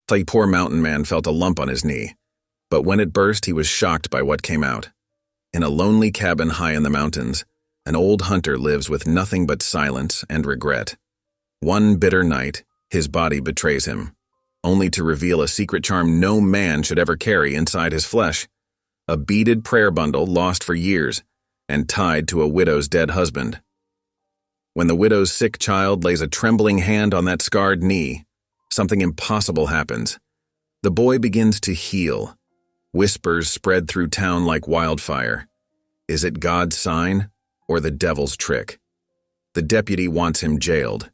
The poor mountain man felt a lump on his knee, but when it burst, he was shocked by what came out. In a lonely cabin high in the mountains, an old hunter lives with nothing but silence and regret. One bitter night, his body betrays him, only to reveal a secret charm no man should ever carry inside his flesh, a beaded prayer bundle lost for years and tied to a widow's dead husband. When the widow's sick child lays a trembling hand on that scarred knee, something impossible happens. The boy begins to heal. Whispers spread through town like wildfire. Is it God's sign or the devil's trick? The deputy wants him jailed.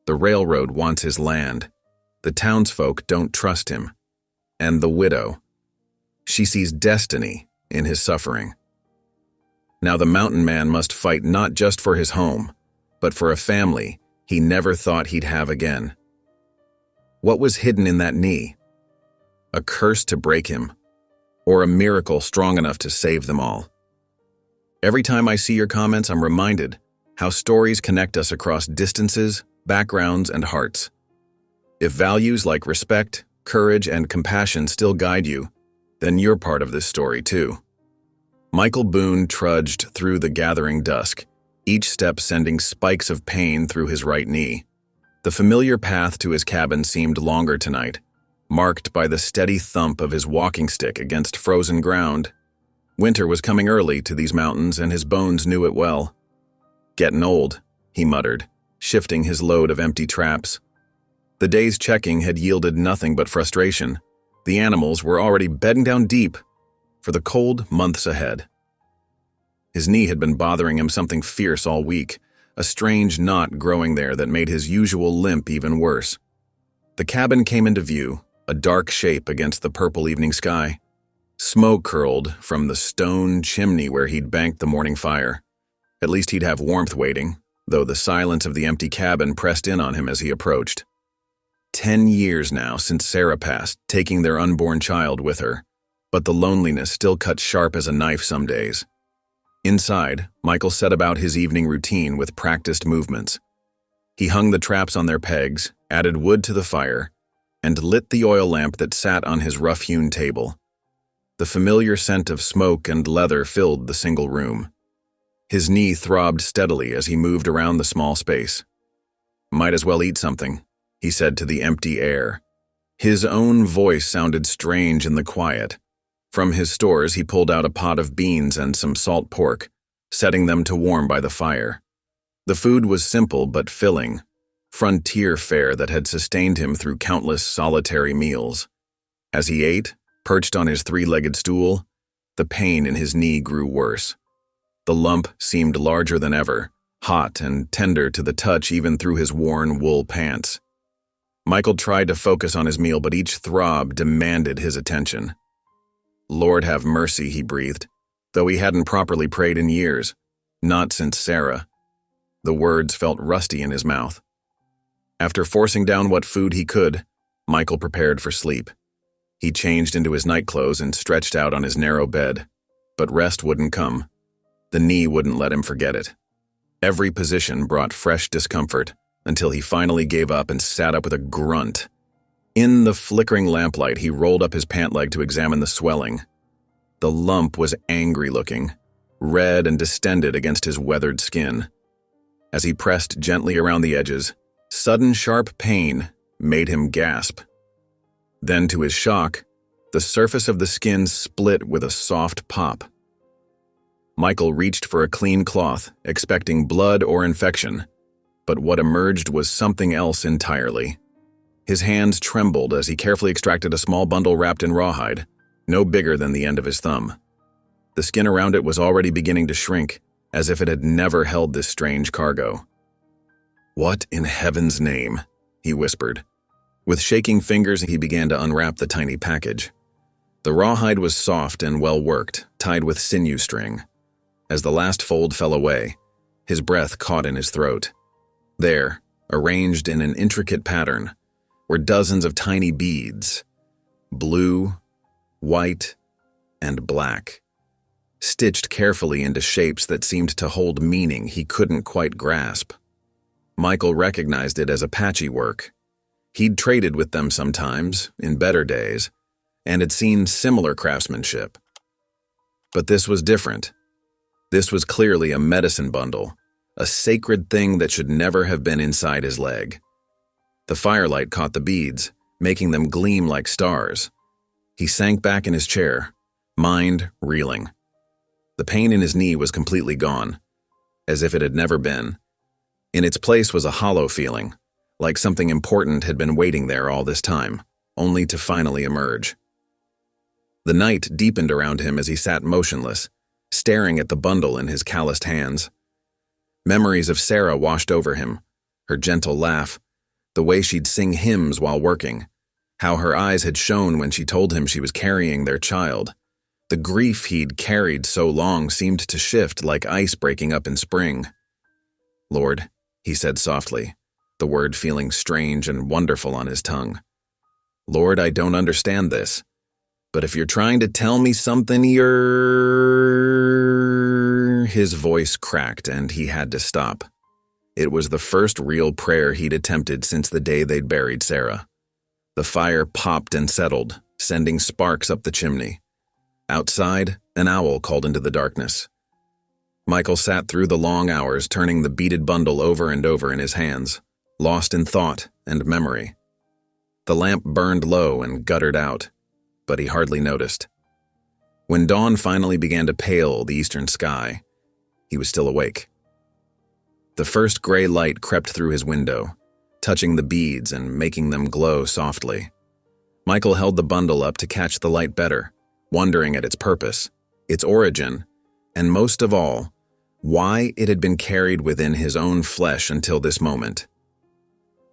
The railroad wants his land. The townsfolk don't trust him. And the widow. She sees destiny in his suffering. Now the mountain man must fight not just for his home, but for a family he never thought he'd have again. What was hidden in that knee? A curse to break him, or a miracle strong enough to save them all? Every time I see your comments, I'm reminded how stories connect us across distances, backgrounds, and hearts. If values like respect, courage, and compassion still guide you, then you're part of this story too. Michael Boone trudged through the gathering dusk, each step sending spikes of pain through his right knee. The familiar path to his cabin seemed longer tonight, marked by the steady thump of his walking stick against frozen ground. Winter was coming early to these mountains, and his bones knew it well. "Getting old," he muttered, shifting his load of empty traps. The day's checking had yielded nothing but frustration. The animals were already bedding down deep for the cold months ahead. His knee had been bothering him something fierce all week, a strange knot growing there that made his usual limp even worse. The cabin came into view, a dark shape against the purple evening sky. Smoke curled from the stone chimney where he'd banked the morning fire. At least he'd have warmth waiting, though the silence of the empty cabin pressed in on him as he approached. 10 years now since Sarah passed, taking their unborn child with her, but the loneliness still cut sharp as a knife some days. Inside, Michael set about his evening routine with practiced movements. He hung the traps on their pegs, added wood to the fire, and lit the oil lamp that sat on his rough-hewn table. The familiar scent of smoke and leather filled the single room. His knee throbbed steadily as he moved around the small space. "Might as well eat something," he said to the empty air. His own voice sounded strange in the quiet. From his stores, he pulled out a pot of beans and some salt pork, setting them to warm by the fire. The food was simple but filling, frontier fare that had sustained him through countless solitary meals. As he ate, perched on his three-legged stool, the pain in his knee grew worse. The lump seemed larger than ever, hot and tender to the touch even through his worn wool pants. Michael tried to focus on his meal, but each throb demanded his attention. "Lord have mercy," he breathed, though he hadn't properly prayed in years, not since Sarah. The words felt rusty in his mouth. After forcing down what food he could, Michael prepared for sleep. He changed into his nightclothes and stretched out on his narrow bed, but rest wouldn't come. The knee wouldn't let him forget it. Every position brought fresh discomfort until he finally gave up and sat up with a grunt. In the flickering lamplight, he rolled up his pant leg to examine the swelling. The lump was angry-looking, red and distended against his weathered skin. As he pressed gently around the edges, sudden sharp pain made him gasp. Then, to his shock, the surface of the skin split with a soft pop. Michael reached for a clean cloth, expecting blood or infection, but what emerged was something else entirely. His hands trembled as he carefully extracted a small bundle wrapped in rawhide, no bigger than the end of his thumb. The skin around it was already beginning to shrink, as if it had never held this strange cargo. "What in heaven's name?" he whispered. With shaking fingers, he began to unwrap the tiny package. The rawhide was soft and well-worked, tied with sinew string. As the last fold fell away, his breath caught in his throat. There, arranged in an intricate pattern, were dozens of tiny beads, blue, white, and black, stitched carefully into shapes that seemed to hold meaning he couldn't quite grasp. Michael recognized it as a patchywork. He'd traded with them sometimes, in better days, and had seen similar craftsmanship. But this was different. This was clearly a medicine bundle, a sacred thing that should never have been inside his leg. The firelight caught the beads, making them gleam like stars. He sank back in his chair, mind reeling. The pain in his knee was completely gone, as if it had never been. In its place was a hollow feeling, like something important had been waiting there all this time, only to finally emerge. The night deepened around him as he sat motionless, staring at the bundle in his calloused hands. Memories of Sarah washed over him, her gentle laugh, the way she'd sing hymns while working, how her eyes had shone when she told him she was carrying their child. The grief he'd carried so long seemed to shift like ice breaking up in spring. "Lord," he said softly, the word feeling strange and wonderful on his tongue. "Lord, I don't understand this, but if you're trying to tell me something, His voice cracked and he had to stop. It was the first real prayer he'd attempted since the day they'd buried Sarah. The fire popped and settled, sending sparks up the chimney. Outside, an owl called into the darkness. Michael sat through the long hours, turning the beaded bundle over and over in his hands, lost in thought and memory. The lamp burned low and guttered out, but he hardly noticed. When dawn finally began to pale the eastern sky, he was still awake. The first gray light crept through his window, touching the beads and making them glow softly. Michael held the bundle up to catch the light better, wondering at its purpose, its origin, and most of all, why it had been carried within his own flesh until this moment.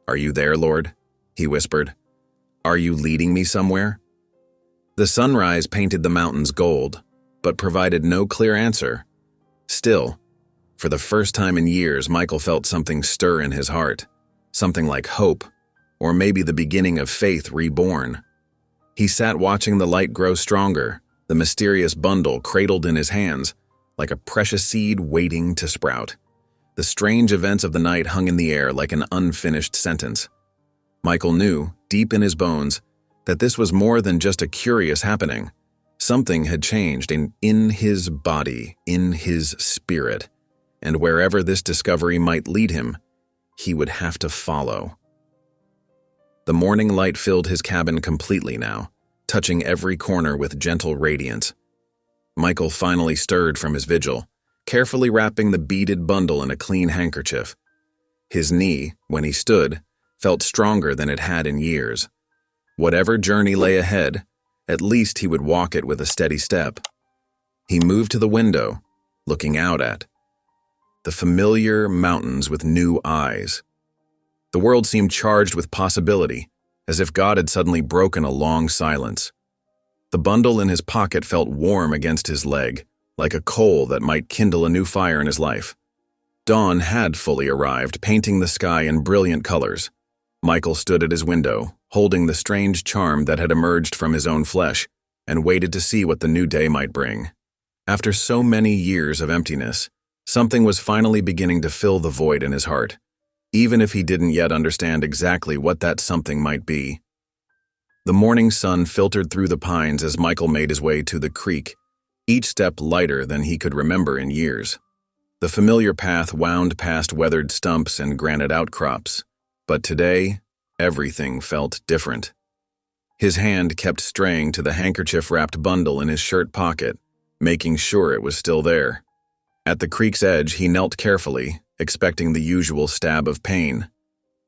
"Are you there, Lord?" he whispered. "Are you leading me somewhere?" The sunrise painted the mountains gold, but provided no clear answer. Still, for the first time in years, Michael felt something stir in his heart, something like hope, or maybe the beginning of faith reborn. He sat watching the light grow stronger, the mysterious bundle cradled in his hands, like a precious seed waiting to sprout. The strange events of the night hung in the air like an unfinished sentence. Michael knew, deep in his bones, that this was more than just a curious happening. Something had changed in his body, in his spirit, and wherever this discovery might lead him, he would have to follow. The morning light filled his cabin completely now, touching every corner with gentle radiance. Michael finally stirred from his vigil, carefully wrapping the beaded bundle in a clean handkerchief. His knee, when he stood, felt stronger than it had in years. Whatever journey lay ahead, at least he would walk it with a steady step. He moved to the window, looking out at the familiar mountains with new eyes. The world seemed charged with possibility, as if God had suddenly broken a long silence. The bundle in his pocket felt warm against his leg, like a coal that might kindle a new fire in his life. Dawn had fully arrived, painting the sky in brilliant colors. Michael stood at his window, holding the strange charm that had emerged from his own flesh, and waited to see what the new day might bring. After so many years of emptiness, something was finally beginning to fill the void in his heart, even if he didn't yet understand exactly what that something might be. The morning sun filtered through the pines as Michael made his way to the creek, each step lighter than he could remember in years. The familiar path wound past weathered stumps and granite outcrops, but today, everything felt different. His hand kept straying to the handkerchief-wrapped bundle in his shirt pocket, making sure it was still there. At the creek's edge, he knelt carefully, expecting the usual stab of pain.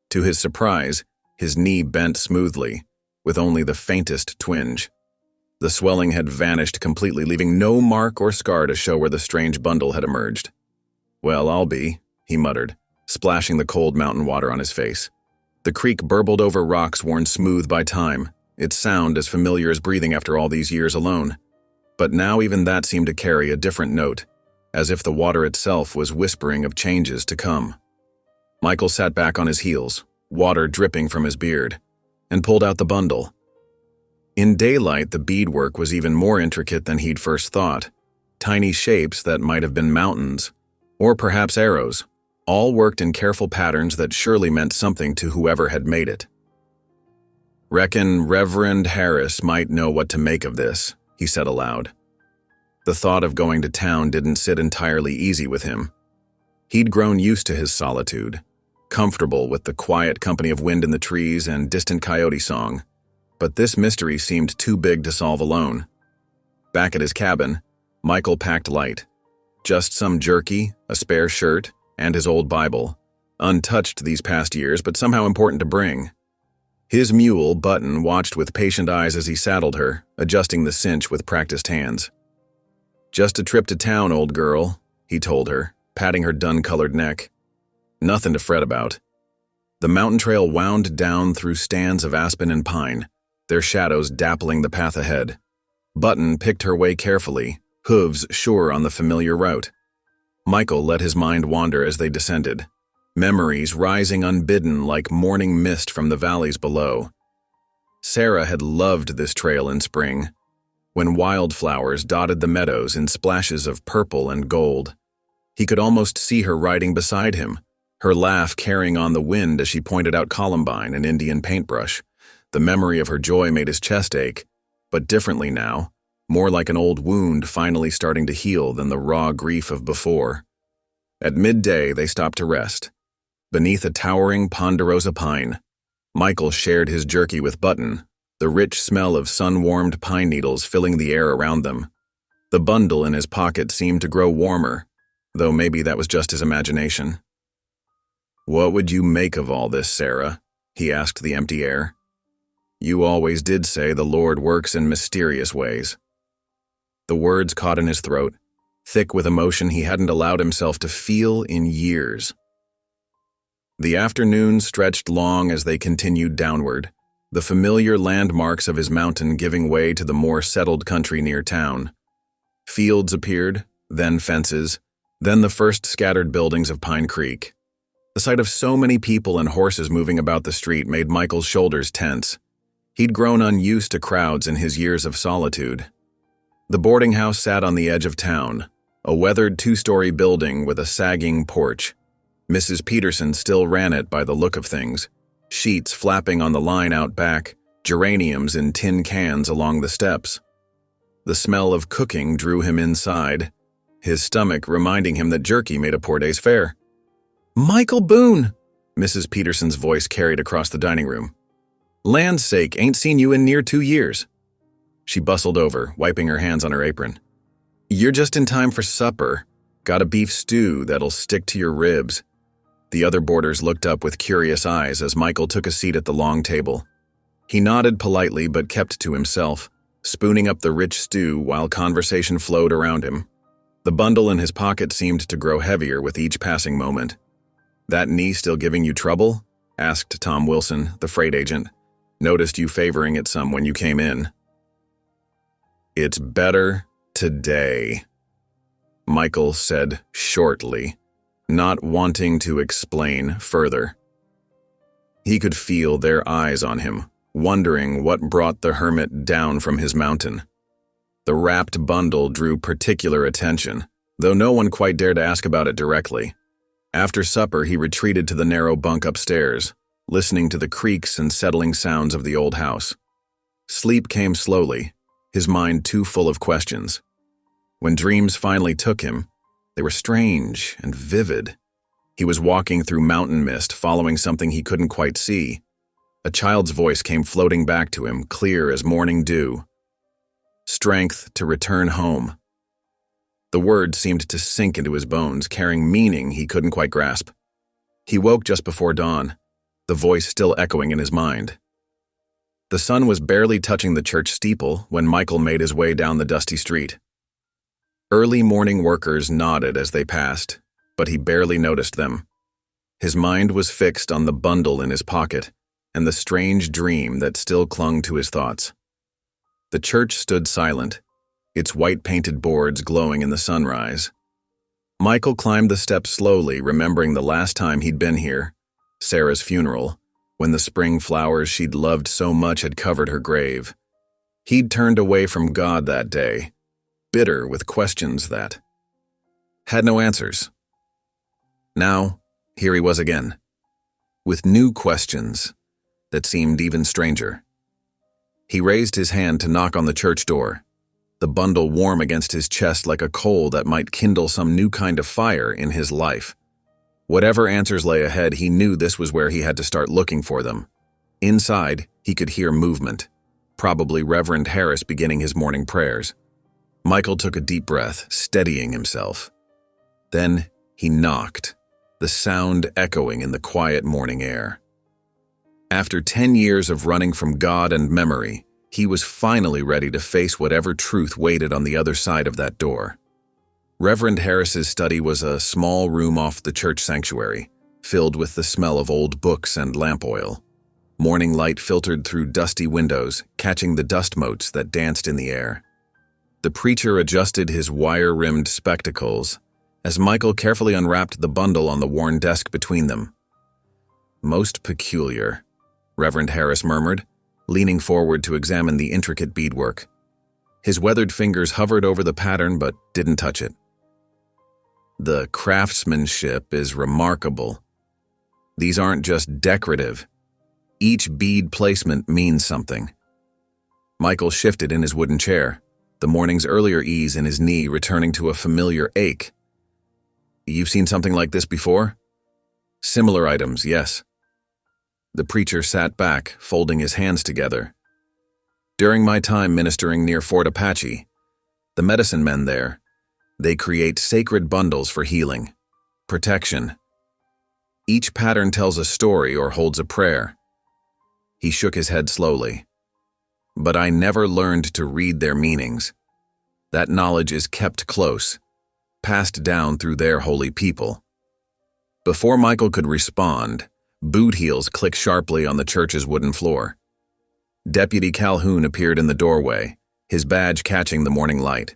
To his surprise, his knee bent smoothly, with only the faintest twinge. The swelling had vanished completely, leaving no mark or scar to show where the strange bundle had emerged. "Well, I'll be," he muttered, splashing the cold mountain water on his face. The creek burbled over rocks worn smooth by time, its sound as familiar as breathing after all these years alone. But now even that seemed to carry a different note, as if the water itself was whispering of changes to come. Michael sat back on his heels, water dripping from his beard, and pulled out the bundle. In daylight, the beadwork was even more intricate than he'd first thought. Tiny shapes that might have been mountains, or perhaps arrows, all worked in careful patterns that surely meant something to whoever had made it. "Reckon Reverend Harris might know what to make of this," he said aloud. The thought of going to town didn't sit entirely easy with him. He'd grown used to his solitude, comfortable with the quiet company of wind in the trees and distant coyote song, but this mystery seemed too big to solve alone. Back at his cabin, Michael packed light. Just some jerky, a spare shirt, and his old Bible, untouched these past years but somehow important to bring. His mule, Button, watched with patient eyes as he saddled her, adjusting the cinch with practiced hands. "Just a trip to town, old girl," he told her, patting her dun-colored neck. "Nothing to fret about." The mountain trail wound down through stands of aspen and pine, their shadows dappling the path ahead. Button picked her way carefully, hooves sure on the familiar route. Michael let his mind wander as they descended, memories rising unbidden like morning mist from the valleys below. Sarah had loved this trail in spring, when wildflowers dotted the meadows in splashes of purple and gold. He could almost see her riding beside him, her laugh carrying on the wind as she pointed out columbine and Indian paintbrush. The memory of her joy made his chest ache, but differently now, more like an old wound finally starting to heal than the raw grief of before. At midday, they stopped to rest. Beneath a towering ponderosa pine, Michael shared his jerky with Button, the rich smell of sun-warmed pine needles filling the air around them. The bundle in his pocket seemed to grow warmer, though maybe that was just his imagination. "What would you make of all this, Sarah?" he asked the empty air. "You always did say the Lord works in mysterious ways." The words caught in his throat, thick with emotion he hadn't allowed himself to feel in years. The afternoon stretched long as they continued downward, the familiar landmarks of his mountain giving way to the more settled country near town. Fields appeared, then fences, then the first scattered buildings of Pine Creek. The sight of so many people and horses moving about the street made Michael's shoulders tense. He'd grown unused to crowds in his years of solitude. The boarding house sat on the edge of town, a weathered two-story building with a sagging porch. Mrs. Peterson still ran it by the look of things, sheets flapping on the line out back, geraniums in tin cans along the steps. The smell of cooking drew him inside, his stomach reminding him that jerky made a poor day's fare. "Michael Boone!" Mrs. Peterson's voice carried across the dining room. "Land's sake, ain't seen you in near 2 years." She bustled over, wiping her hands on her apron. "You're just in time for supper. Got a beef stew that'll stick to your ribs." The other boarders looked up with curious eyes as Michael took a seat at the long table. He nodded politely but kept to himself, spooning up the rich stew while conversation flowed around him. The bundle in his pocket seemed to grow heavier with each passing moment. "That knee still giving you trouble?" asked Tom Wilson, the freight agent. "Noticed you favoring it some when you came in." "It's better today," Michael said shortly, not wanting to explain further. He could feel their eyes on him, wondering what brought the hermit down from his mountain. The wrapped bundle drew particular attention, though no one quite dared to ask about it directly. After supper, he retreated to the narrow bunk upstairs, listening to the creaks and settling sounds of the old house. Sleep came slowly, his mind too full of questions. When dreams finally took him, they were strange and vivid. He was walking through mountain mist, following something he couldn't quite see. A child's voice came floating back to him, clear as morning dew. "Strength to return home." The word seemed to sink into his bones, carrying meaning he couldn't quite grasp. He woke just before dawn, the voice still echoing in his mind. The sun was barely touching the church steeple when Michael made his way down the dusty street. Early morning workers nodded as they passed, but he barely noticed them. His mind was fixed on the bundle in his pocket and the strange dream that still clung to his thoughts. The church stood silent, its white-painted boards glowing in the sunrise. Michael climbed the steps slowly, remembering the last time he'd been here, Sarah's funeral, when the spring flowers she'd loved so much had covered her grave. He'd turned away from God that day, bitter with questions that had no answers. Now, here he was again, with new questions that seemed even stranger. He raised his hand to knock on the church door, the bundle warm against his chest like a coal that might kindle some new kind of fire in his life. Whatever answers lay ahead, he knew this was where he had to start looking for them. Inside, he could hear movement, probably Reverend Harris beginning his morning prayers. Michael took a deep breath, steadying himself. Then he knocked, the sound echoing in the quiet morning air. After 10 years of running from God and memory, he was finally ready to face whatever truth waited on the other side of that door. Reverend Harris's study was a small room off the church sanctuary, filled with the smell of old books and lamp oil. Morning light filtered through dusty windows, catching the dust motes that danced in the air. The preacher adjusted his wire-rimmed spectacles as Michael carefully unwrapped the bundle on the worn desk between them. "Most peculiar," Reverend Harris murmured, leaning forward to examine the intricate beadwork. His weathered fingers hovered over the pattern but didn't touch it. "The craftsmanship is remarkable. These aren't just decorative. Each bead placement means something." Michael shifted in his wooden chair, the morning's earlier ease in his knee returning to a familiar ache. "You've seen something like this before?" "Similar items, yes." The preacher sat back, folding his hands together. "During my time ministering near Fort Apache, the medicine men there, they create sacred bundles for healing, protection. Each pattern tells a story or holds a prayer." He shook his head slowly. "But I never learned to read their meanings. That knowledge is kept close, passed down through their holy people." Before Michael could respond, boot heels clicked sharply on the church's wooden floor. Deputy Calhoun appeared in the doorway, his badge catching the morning light.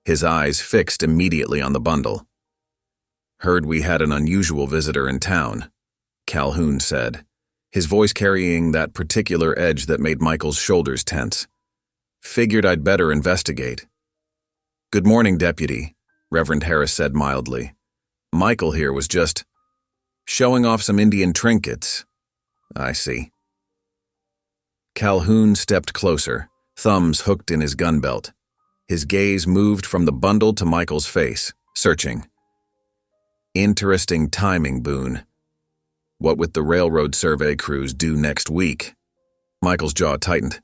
His eyes fixed immediately on the bundle. "Heard we had an unusual visitor in town," Calhoun said, his voice carrying that particular edge that made Michael's shoulders tense. "Figured I'd better investigate." "Good morning, Deputy," Reverend Harris said mildly. "Michael here was just showing off some Indian trinkets." "I see." Calhoun stepped closer, thumbs hooked in his gun belt. His gaze moved from the bundle to Michael's face, searching. "Interesting timing, Boone. What with the railroad survey crews due next week?" Michael's jaw tightened.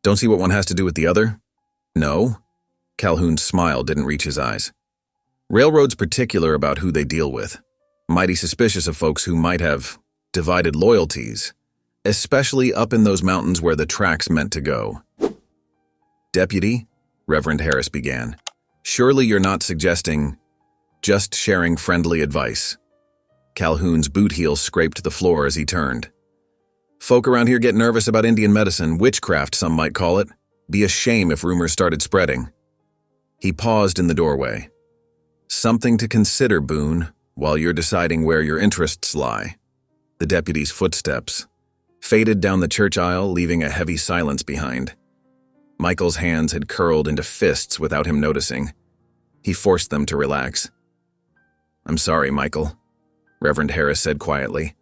"Don't see what one has to do with the other?" "No." Calhoun's smile didn't reach his eyes. "Railroad's particular about who they deal with. Mighty suspicious of folks who might have divided loyalties, especially up in those mountains where the track's meant to go." "Deputy," Reverend Harris began, "surely you're not suggesting just sharing friendly advice." Calhoun's boot heels scraped the floor as he turned. "Folk around here get nervous about Indian medicine, witchcraft some might call it. Be a shame if rumors started spreading." He paused in the doorway. "Something to consider, Boone, while you're deciding where your interests lie." The deputy's footsteps faded down the church aisle, leaving a heavy silence behind. Michael's hands had curled into fists without him noticing. He forced them to relax. "I'm sorry, Michael," Reverend Harris said quietly.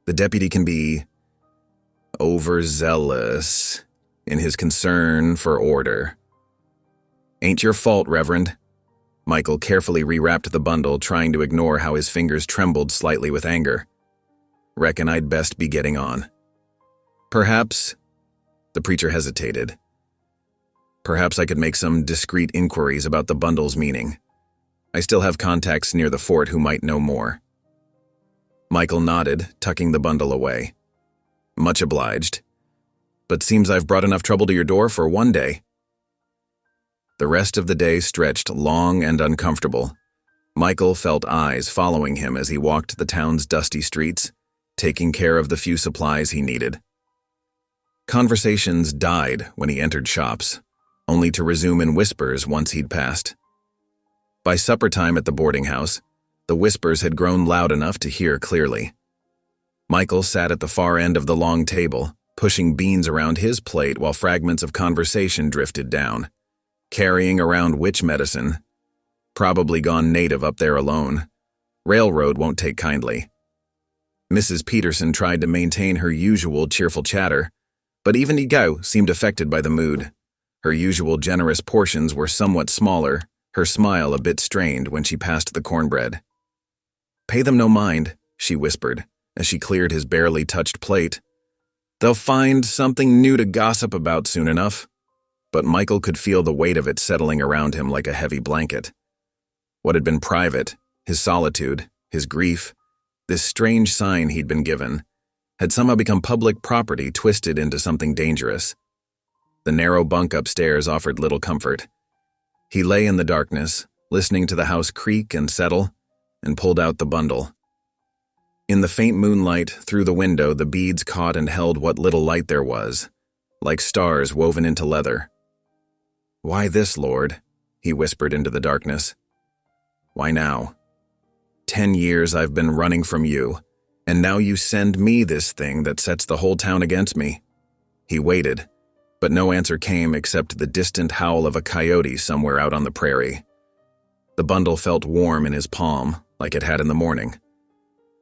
"The deputy can be overzealous in his concern for order." "Ain't your fault, Reverend." Michael carefully rewrapped the bundle, trying to ignore how his fingers trembled slightly with anger. "Reckon I'd best be getting on." "Perhaps," the preacher hesitated, "perhaps I could make some discreet inquiries about the bundle's meaning. I still have contacts near the fort who might know more." Michael nodded, tucking the bundle away. "Much obliged. But seems I've brought enough trouble to your door for one day." The rest of the day stretched long and uncomfortable. Michael felt eyes following him as he walked the town's dusty streets, taking care of the few supplies he needed. Conversations died when he entered shops, only to resume in whispers once he'd passed. By supper time at the boarding house, the whispers had grown loud enough to hear clearly. Michael sat at the far end of the long table, pushing beans around his plate while fragments of conversation drifted down. Carrying around witch medicine. Probably gone native up there alone. Railroad won't take kindly. Mrs. Peterson tried to maintain her usual cheerful chatter, But even Igao seemed affected by the mood. Her usual generous portions were somewhat smaller, her smile a bit strained when she passed the cornbread. "Pay them no mind," she whispered, as she cleared his barely touched plate. "They'll find something new to gossip about soon enough." But Michael could feel the weight of it settling around him like a heavy blanket. What had been private, his solitude, his grief, this strange sign he'd been given, had somehow become public property twisted into something dangerous. The narrow bunk upstairs offered little comfort. He lay in the darkness, listening to the house creak and settle, and pulled out the bundle. In the faint moonlight, through the window, the beads caught and held what little light there was, like stars woven into leather. "Why this, Lord?" he whispered into the darkness. "Why now? 10 years I've been running from you, and now you send me this thing that sets the whole town against me." He waited, but no answer came except the distant howl of a coyote somewhere out on the prairie. The bundle felt warm in his palm, like it had in the morning.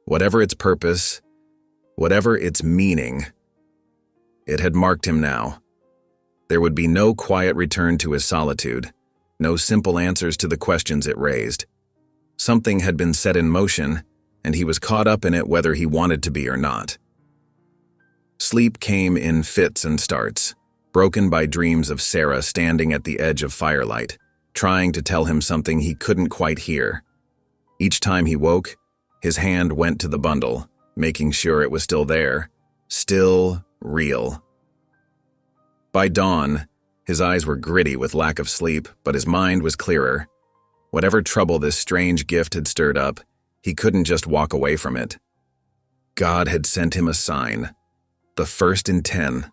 Whatever its purpose, whatever its meaning, it had marked him now. There would be no quiet return to his solitude, no simple answers to the questions it raised. Something had been set in motion, and he was caught up in it whether he wanted to be or not. Sleep came in fits and starts, broken by dreams of Sarah standing at the edge of firelight, trying to tell him something he couldn't quite hear. Each time he woke, his hand went to the bundle, making sure it was still there, still real. By dawn, his eyes were gritty with lack of sleep, but his mind was clearer. Whatever trouble this strange gift had stirred up, he couldn't just walk away from it. God had sent him a sign, the first in 10.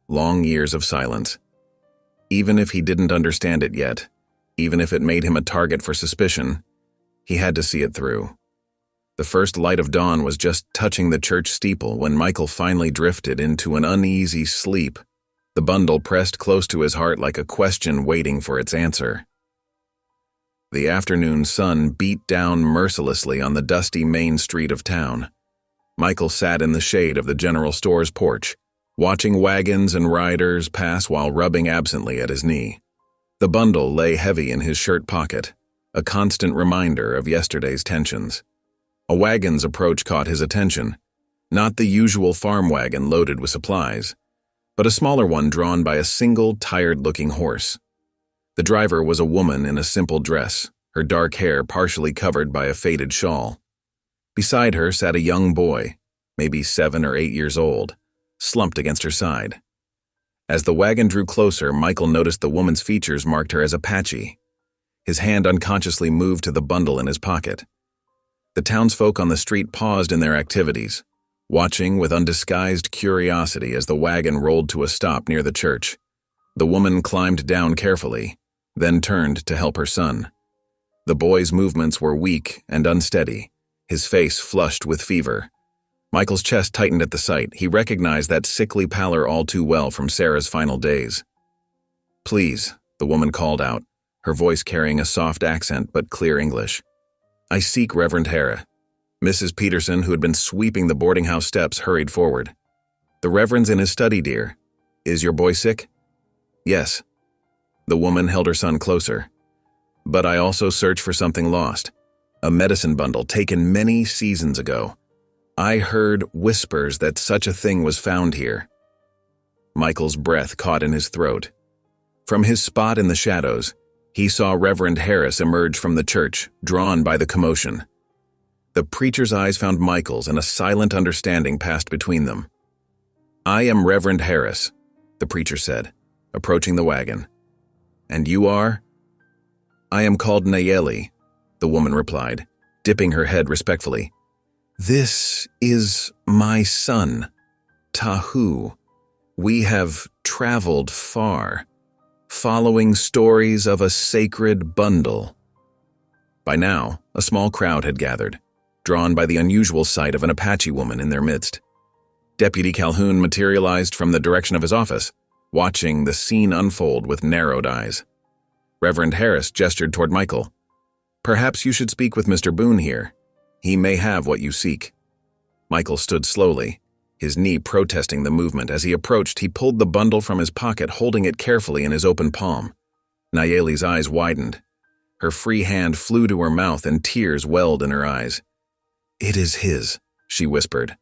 Long years of silence. Even if he didn't understand it yet, even if it made him a target for suspicion, he had to see it through. The first light of dawn was just touching the church steeple when Michael finally drifted into an uneasy sleep, the bundle pressed close to his heart like a question waiting for its answer. The afternoon sun beat down mercilessly on the dusty main street of town. Michael sat in the shade of the general store's porch, watching wagons and riders pass while rubbing absently at his knee. The bundle lay heavy in his shirt pocket, a constant reminder of yesterday's tensions. A wagon's approach caught his attention, not the usual farm wagon loaded with supplies, but a smaller one drawn by a single tired-looking horse. The driver was a woman in a simple dress, her dark hair partially covered by a faded shawl. Beside her sat a young boy, maybe 7 or 8 years old, slumped against her side. As the wagon drew closer, Michael noticed the woman's features marked her as Apache. His hand unconsciously moved to the bundle in his pocket. The townsfolk on the street paused in their activities, watching with undisguised curiosity as the wagon rolled to a stop near the church. The woman climbed down carefully, then turned to help her son. The boy's movements were weak and unsteady, his face flushed with fever. Michael's chest tightened at the sight. He recognized that sickly pallor all too well from Sarah's final days. "Please," the woman called out, her voice carrying a soft accent but clear English. "I seek Reverend Hara." Mrs. Peterson, who had been sweeping the boarding house steps, hurried forward. "The Reverend's in his study, dear. Is your boy sick?" "Yes." The woman held her son closer. "But I also search for something lost. A medicine bundle taken many seasons ago. I heard whispers that such a thing was found here." Michael's breath caught in his throat. From his spot in the shadows, he saw Reverend Harris emerge from the church, drawn by the commotion. The preacher's eyes found Michael's, and a silent understanding passed between them. "I am Reverend Harris," the preacher said, approaching the wagon. "And you are?" "I am called Nayeli," the woman replied, dipping her head respectfully. "This is my son, Tahu. We have traveled far, following stories of a sacred bundle." By now, a small crowd had gathered, drawn by the unusual sight of an Apache woman in their midst. Deputy Calhoun materialized from the direction of his office, watching the scene unfold with narrowed eyes. Reverend Harris gestured toward Michael. "Perhaps you should speak with Mr. Boone here. He may have what you seek." Michael stood slowly, his knee protesting the movement. As he approached, he pulled the bundle from his pocket, holding it carefully in his open palm. Nayeli's eyes widened. Her free hand flew to her mouth and tears welled in her eyes. "It is his," she whispered.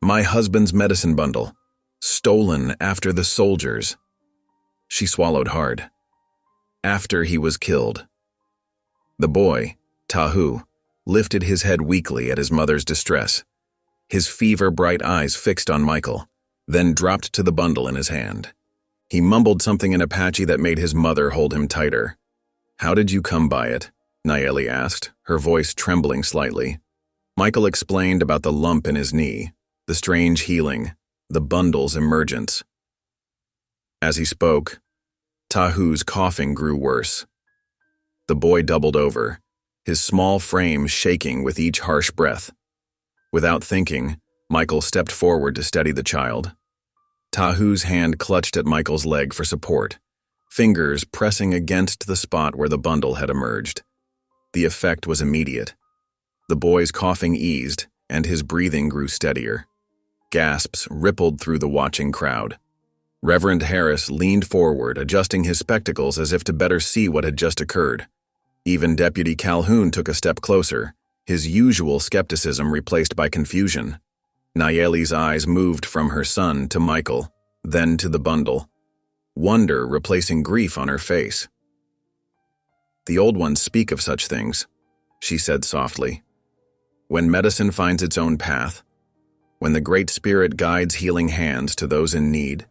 "My husband's medicine bundle. Stolen after the soldiers." She swallowed hard. "After he was killed." The boy, Tahu, lifted his head weakly at his mother's distress, his fever-bright eyes fixed on Michael, then dropped to the bundle in his hand. He mumbled something in Apache that made his mother hold him tighter. "How did you come by it?" Nayeli asked, her voice trembling slightly. Michael explained about the lump in his knee, the strange healing, the bundle's emergence. As he spoke, Tahu's coughing grew worse. The boy doubled over, his small frame shaking with each harsh breath. Without thinking, Michael stepped forward to steady the child. Tahu's hand clutched at Michael's leg for support, fingers pressing against the spot where the bundle had emerged. The effect was immediate. The boy's coughing eased, and his breathing grew steadier. Gasps rippled through the watching crowd. Reverend Harris leaned forward, adjusting his spectacles as if to better see what had just occurred. Even Deputy Calhoun took a step closer, his usual skepticism replaced by confusion. Nayeli's eyes moved from her son to Michael, then to the bundle, wonder replacing grief on her face. "The old ones speak of such things," she said softly. "When medicine finds its own path, when the Great Spirit guides healing hands to those in need."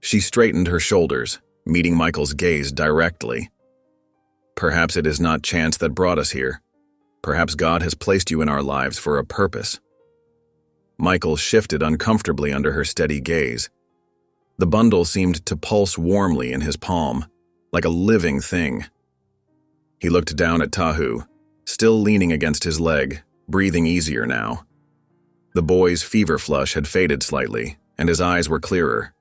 She straightened her shoulders, meeting Michael's gaze directly. "Perhaps it is not chance that brought us here. Perhaps God has placed you in our lives for a purpose." Michael shifted uncomfortably under her steady gaze. The bundle seemed to pulse warmly in his palm, like a living thing. He looked down at Tahu, still leaning against his leg, breathing easier now. The boy's fever flush had faded slightly, and his eyes were clearer.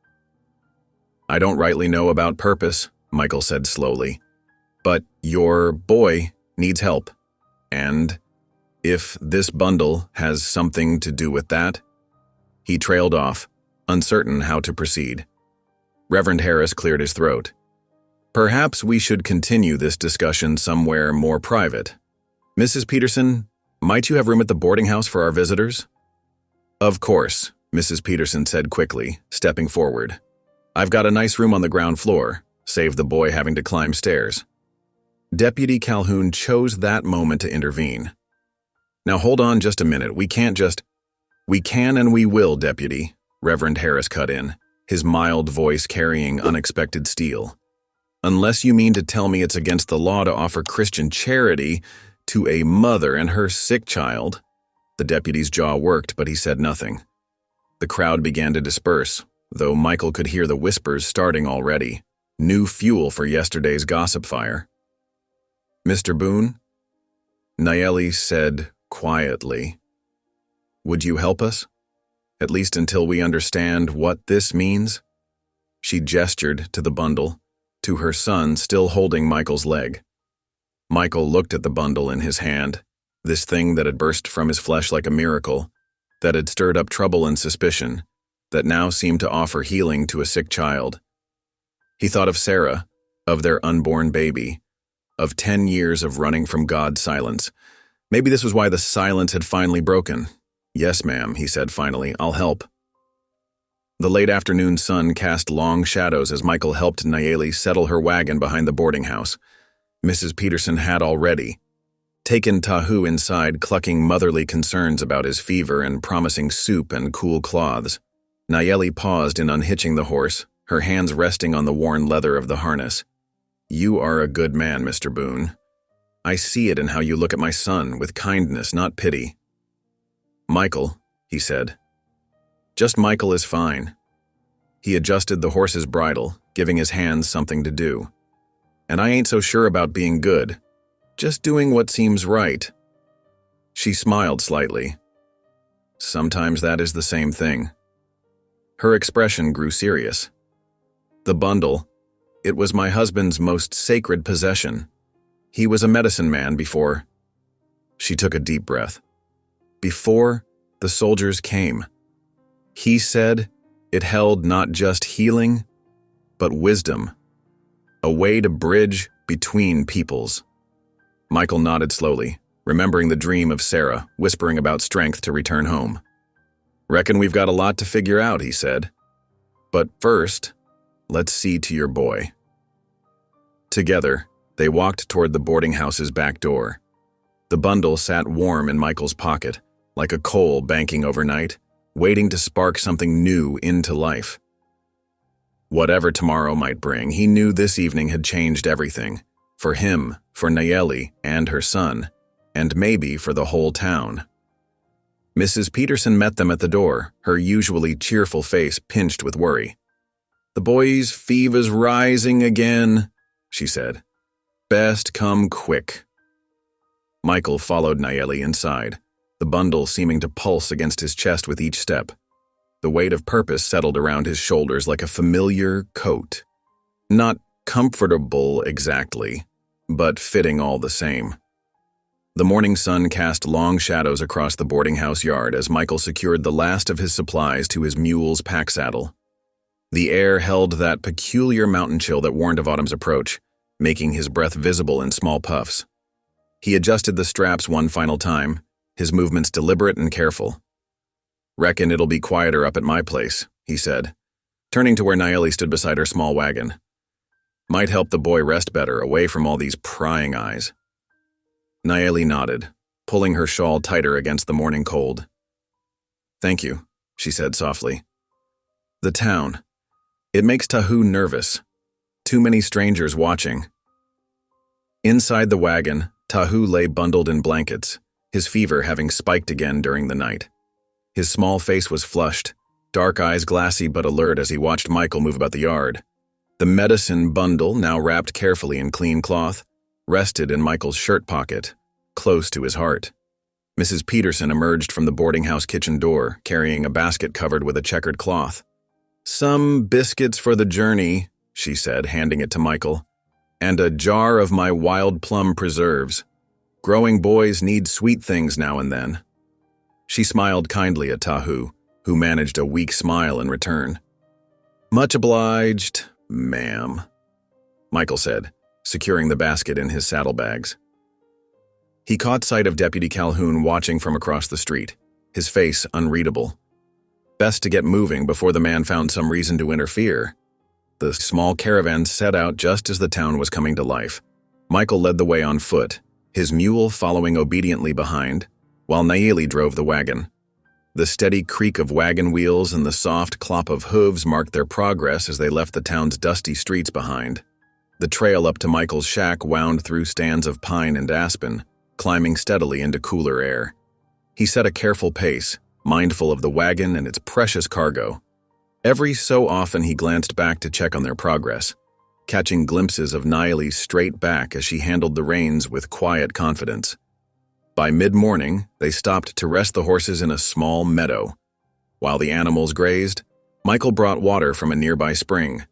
"I don't rightly know about purpose," Michael said slowly, "but your boy needs help. And if this bundle has something to do with that..." He trailed off, uncertain how to proceed. Reverend Harris cleared his throat. "Perhaps we should continue this discussion somewhere more private. Mrs. Peterson, might you have room at the boarding house for our visitors?" "Of course," Mrs. Peterson said quickly, stepping forward. "I've got a nice room on the ground floor, save the boy having to climb stairs." Deputy Calhoun chose that moment to intervene. "Now hold on just a minute, we can't just..." "We can and we will, Deputy," Reverend Harris cut in, his mild voice carrying unexpected steel. "Unless you mean to tell me it's against the law to offer Christian charity to a mother and her sick child." The deputy's jaw worked, but he said nothing. The crowd began to disperse, though Michael could hear the whispers starting already, new fuel for yesterday's gossip fire. "Mr. Boone?" Nayeli said quietly, "Would you help us? At least until we understand what this means?" She gestured to the bundle, to her son still holding Michael's leg. Michael looked at the bundle in his hand, this thing that had burst from his flesh like a miracle, that had stirred up trouble and suspicion, that now seemed to offer healing to a sick child. He thought of Sarah, of their unborn baby, of 10 years of running from God's silence. Maybe this was why the silence had finally broken. "Yes, ma'am," he said finally, "I'll help." The late afternoon sun cast long shadows as Michael helped Nayeli settle her wagon behind the boarding house. Mrs. Peterson had already taken Tahu inside, clucking motherly concerns about his fever and promising soup and cool cloths. Nayeli paused in unhitching the horse, her hands resting on the worn leather of the harness. "You are a good man, Mr. Boone. I see it in how you look at my son, with kindness, not pity." "Michael," he said. "Just Michael is fine." He adjusted the horse's bridle, giving his hands something to do. "And I ain't so sure about being good. Just doing what seems right." She smiled slightly. "Sometimes that is the same thing." Her expression grew serious. "The bundle, it was my husband's most sacred possession. He was a medicine man before..." She took a deep breath. "Before the soldiers came." He said it held not just healing, but wisdom, a way to bridge between peoples. Michael nodded slowly, remembering the dream of Sarah, whispering about strength to return home. "Reckon we've got a lot to figure out," he said. "But first, let's see to your boy." Together, they walked toward the boarding house's back door. The bundle sat warm in Michael's pocket, like a coal banking overnight, waiting to spark something new into life. Whatever tomorrow might bring, he knew this evening had changed everything. For him, for Nayeli and her son, and maybe for the whole town. Mrs. Peterson met them at the door, her usually cheerful face pinched with worry. "The boy's fever's rising again," she said. "Best come quick." Michael followed Nayeli inside, the bundle seeming to pulse against his chest with each step. The weight of purpose settled around his shoulders like a familiar coat. Not comfortable exactly, but fitting all the same. The morning sun cast long shadows across the boarding house yard as Michael secured the last of his supplies to his mule's pack saddle. The air held that peculiar mountain chill that warned of autumn's approach, making his breath visible in small puffs. He adjusted the straps one final time, his movements deliberate and careful. "Reckon it'll be quieter up at my place," he said, turning to where Nayeli stood beside her small wagon. "Might help the boy rest better, away from all these prying eyes." Nayeli nodded, pulling her shawl tighter against the morning cold. "Thank you," she said softly. "The town. It makes Tahu nervous. Too many strangers watching." Inside the wagon, Tahu lay bundled in blankets, his fever having spiked again during the night. His small face was flushed, dark eyes glassy but alert as he watched Michael move about the yard. The medicine bundle, now wrapped carefully in clean cloth, rested in Michael's shirt pocket, close to his heart. Mrs. Peterson emerged from the boarding house kitchen door, carrying a basket covered with a checkered cloth. "Some biscuits for the journey," she said, handing it to Michael, "and a jar of my wild plum preserves. Growing boys need sweet things now and then." She smiled kindly at Tahu, who managed a weak smile in return. "Much obliged, ma'am," Michael said, securing the basket in his saddlebags. He caught sight of Deputy Calhoun watching from across the street, his face unreadable. Best to get moving before the man found some reason to interfere. The small caravan set out just as the town was coming to life. Michael led the way on foot, his mule following obediently behind, while Nayeli drove the wagon. The steady creak of wagon wheels and the soft clop of hooves marked their progress as they left the town's dusty streets behind. The trail up to Michael's shack wound through stands of pine and aspen, climbing steadily into cooler air. He set a careful pace, mindful of the wagon and its precious cargo. Every so often he glanced back to check on their progress, catching glimpses of Nayeli's straight back as she handled the reins with quiet confidence. By mid-morning, they stopped to rest the horses in a small meadow. While the animals grazed, Michael brought water from a nearby spring.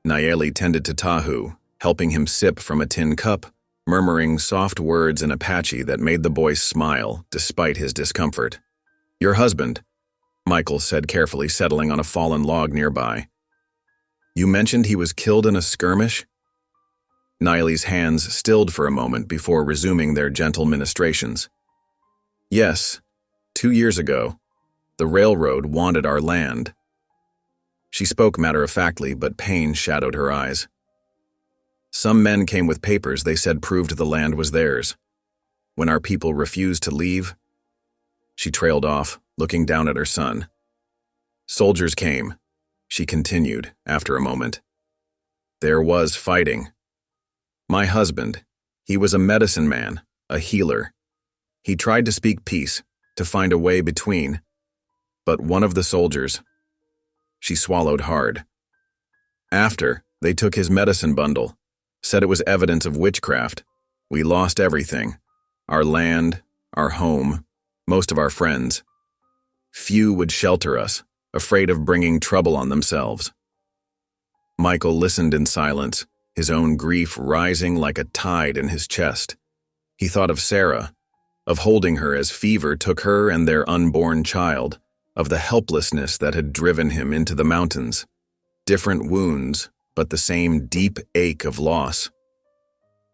Nayeli tended to Tahu, helping him sip from a tin cup, murmuring soft words in Apache that made the boy smile despite his discomfort. "Your husband," Michael said carefully, settling on a fallen log nearby. "You mentioned he was killed in a skirmish?" Nayeli's hands stilled for a moment before resuming their gentle ministrations. "Yes, 2 years ago. The railroad wanted our land." She spoke matter-of-factly, but pain shadowed her eyes. "Some men came with papers they said proved the land was theirs. When our people refused to leave..." She trailed off, looking down at her son. "Soldiers came," she continued after a moment. "There was fighting. My husband, he was a medicine man, a healer. He tried to speak peace, to find a way between. But one of the soldiers..." She swallowed hard. "After, they took his medicine bundle, said it was evidence of witchcraft. We lost everything. Our land, our home, most of our friends. Few would shelter us, afraid of bringing trouble on themselves." Michael listened in silence, his own grief rising like a tide in his chest. He thought of Sarah, of holding her as fever took her and their unborn child, of the helplessness that had driven him into the mountains. Different wounds, but the same deep ache of loss.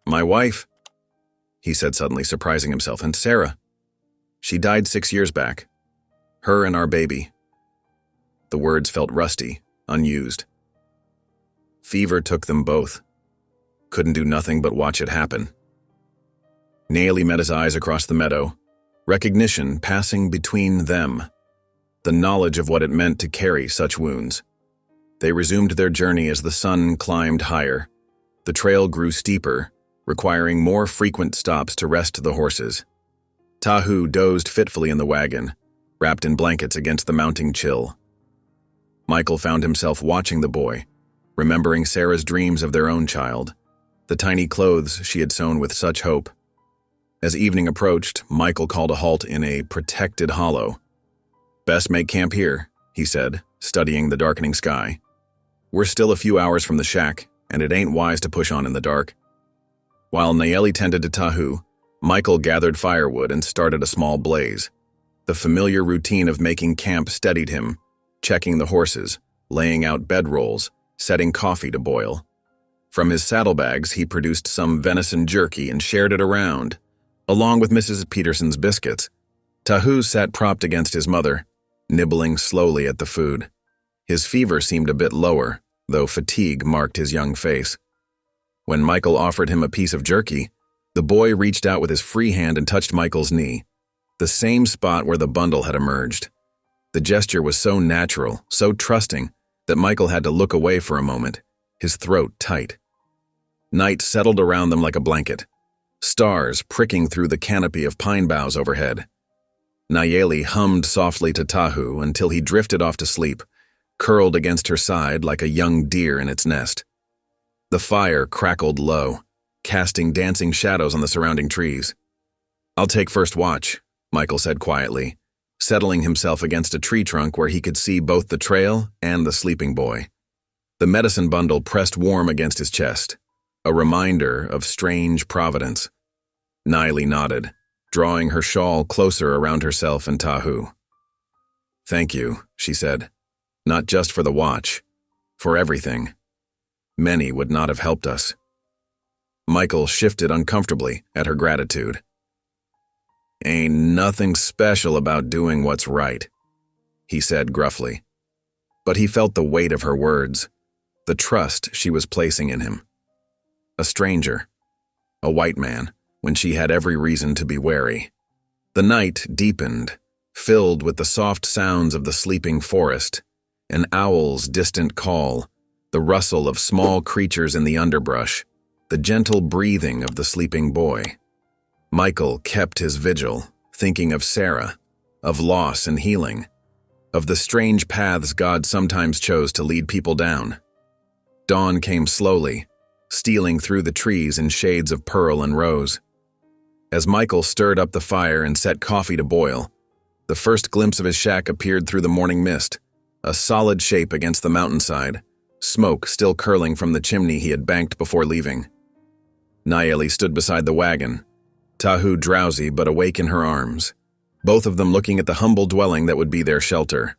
"My wife," he said suddenly, surprising himself, "and Sarah. She died 6 years back. Her and our baby." The words felt rusty, unused. Fever took them both. Couldn't do nothing but watch it happen. Naily met his eyes across the meadow, recognition passing between them, the knowledge of what it meant to carry such wounds. They resumed their journey as the sun climbed higher. The trail grew steeper, requiring more frequent stops to rest the horses. Tahu dozed fitfully in the wagon, wrapped in blankets against the mounting chill. Michael found himself watching the boy, remembering Sarah's dreams of their own child, the tiny clothes she had sewn with such hope. As evening approached, Michael called a halt in a protected hollow. "Best make camp here," he said, studying the darkening sky. "We're still a few hours from the shack, and it ain't wise to push on in the dark." While Naily tended to Tahu, Michael gathered firewood and started a small blaze. The familiar routine of making camp steadied him, checking the horses, laying out bedrolls, setting coffee to boil. From his saddlebags, he produced some venison jerky and shared it around, along with Mrs. Peterson's biscuits. Tahu sat propped against his mother, nibbling slowly at the food. His fever seemed a bit lower, though fatigue marked his young face. When Michael offered him a piece of jerky, the boy reached out with his free hand and touched Michael's knee, the same spot where the bundle had emerged. The gesture was so natural, so trusting, that Michael had to look away for a moment, his throat tight. Night settled around them like a blanket, stars pricking through the canopy of pine boughs overhead. Naily hummed softly to Tahu until he drifted off to sleep, curled against her side like a young deer in its nest. The fire crackled low, casting dancing shadows on the surrounding trees. "I'll take first watch," Michael said quietly, settling himself against a tree trunk where he could see both the trail and the sleeping boy. The medicine bundle pressed warm against his chest, a reminder of strange providence. Naily nodded, drawing her shawl closer around herself and Tahu. "Thank you," she said, "not just for the watch, for everything. Many would not have helped us." Michael shifted uncomfortably at her gratitude. "Ain't nothing special about doing what's right," he said gruffly. But he felt the weight of her words, the trust she was placing in him. A stranger, a white man, when she had every reason to be wary. The night deepened, filled with the soft sounds of the sleeping forest, an owl's distant call, the rustle of small creatures in the underbrush, the gentle breathing of the sleeping boy. Michael kept his vigil, thinking of Sarah, of loss and healing, of the strange paths God sometimes chose to lead people down. Dawn came slowly, stealing through the trees in shades of pearl and rose. As Michael stirred up the fire and set coffee to boil, the first glimpse of his shack appeared through the morning mist, a solid shape against the mountainside, smoke still curling from the chimney he had banked before leaving. Naily stood beside the wagon, Tahu drowsy but awake in her arms, both of them looking at the humble dwelling that would be their shelter.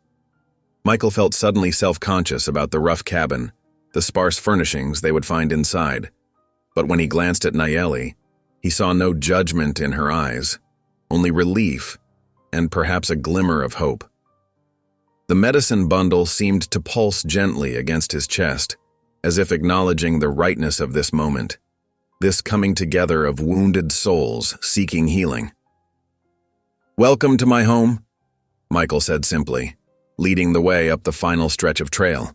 Michael felt suddenly self-conscious about the rough cabin, the sparse furnishings they would find inside, but when he glanced at Naily, he saw no judgment in her eyes, only relief and perhaps a glimmer of hope. The medicine bundle seemed to pulse gently against his chest, as if acknowledging the rightness of this moment, this coming together of wounded souls seeking healing. "Welcome to my home," Michael said simply, leading the way up the final stretch of trail.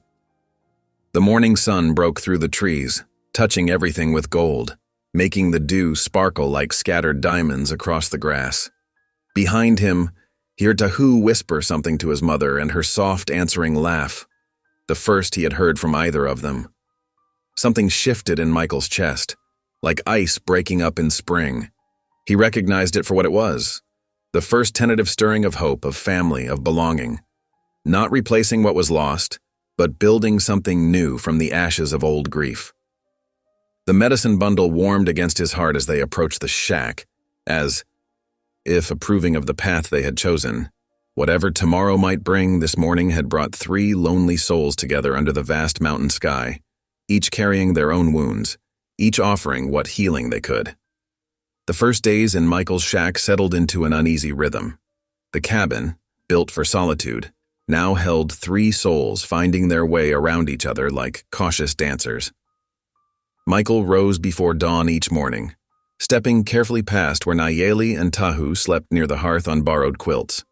The morning sun broke through the trees, touching everything with gold, making the dew sparkle like scattered diamonds across the grass. Behind him, he heard Tahu whisper something to his mother and her soft answering laugh, the first he had heard from either of them. Something shifted in Michael's chest, like ice breaking up in spring. He recognized it for what it was, the first tentative stirring of hope, of family, of belonging. Not replacing what was lost, but building something new from the ashes of old grief. The medicine bundle warmed against his heart as they approached the shack, as if approving of the path they had chosen. Whatever tomorrow might bring, this morning had brought 3 lonely souls together under the vast mountain sky, each carrying their own wounds, each offering what healing they could. The first days in Michael's shack settled into an uneasy rhythm. The cabin, built for solitude, now held 3 souls finding their way around each other like cautious dancers. Michael rose before dawn each morning, stepping carefully past where Nayeli and Tahu slept near the hearth on borrowed quilts.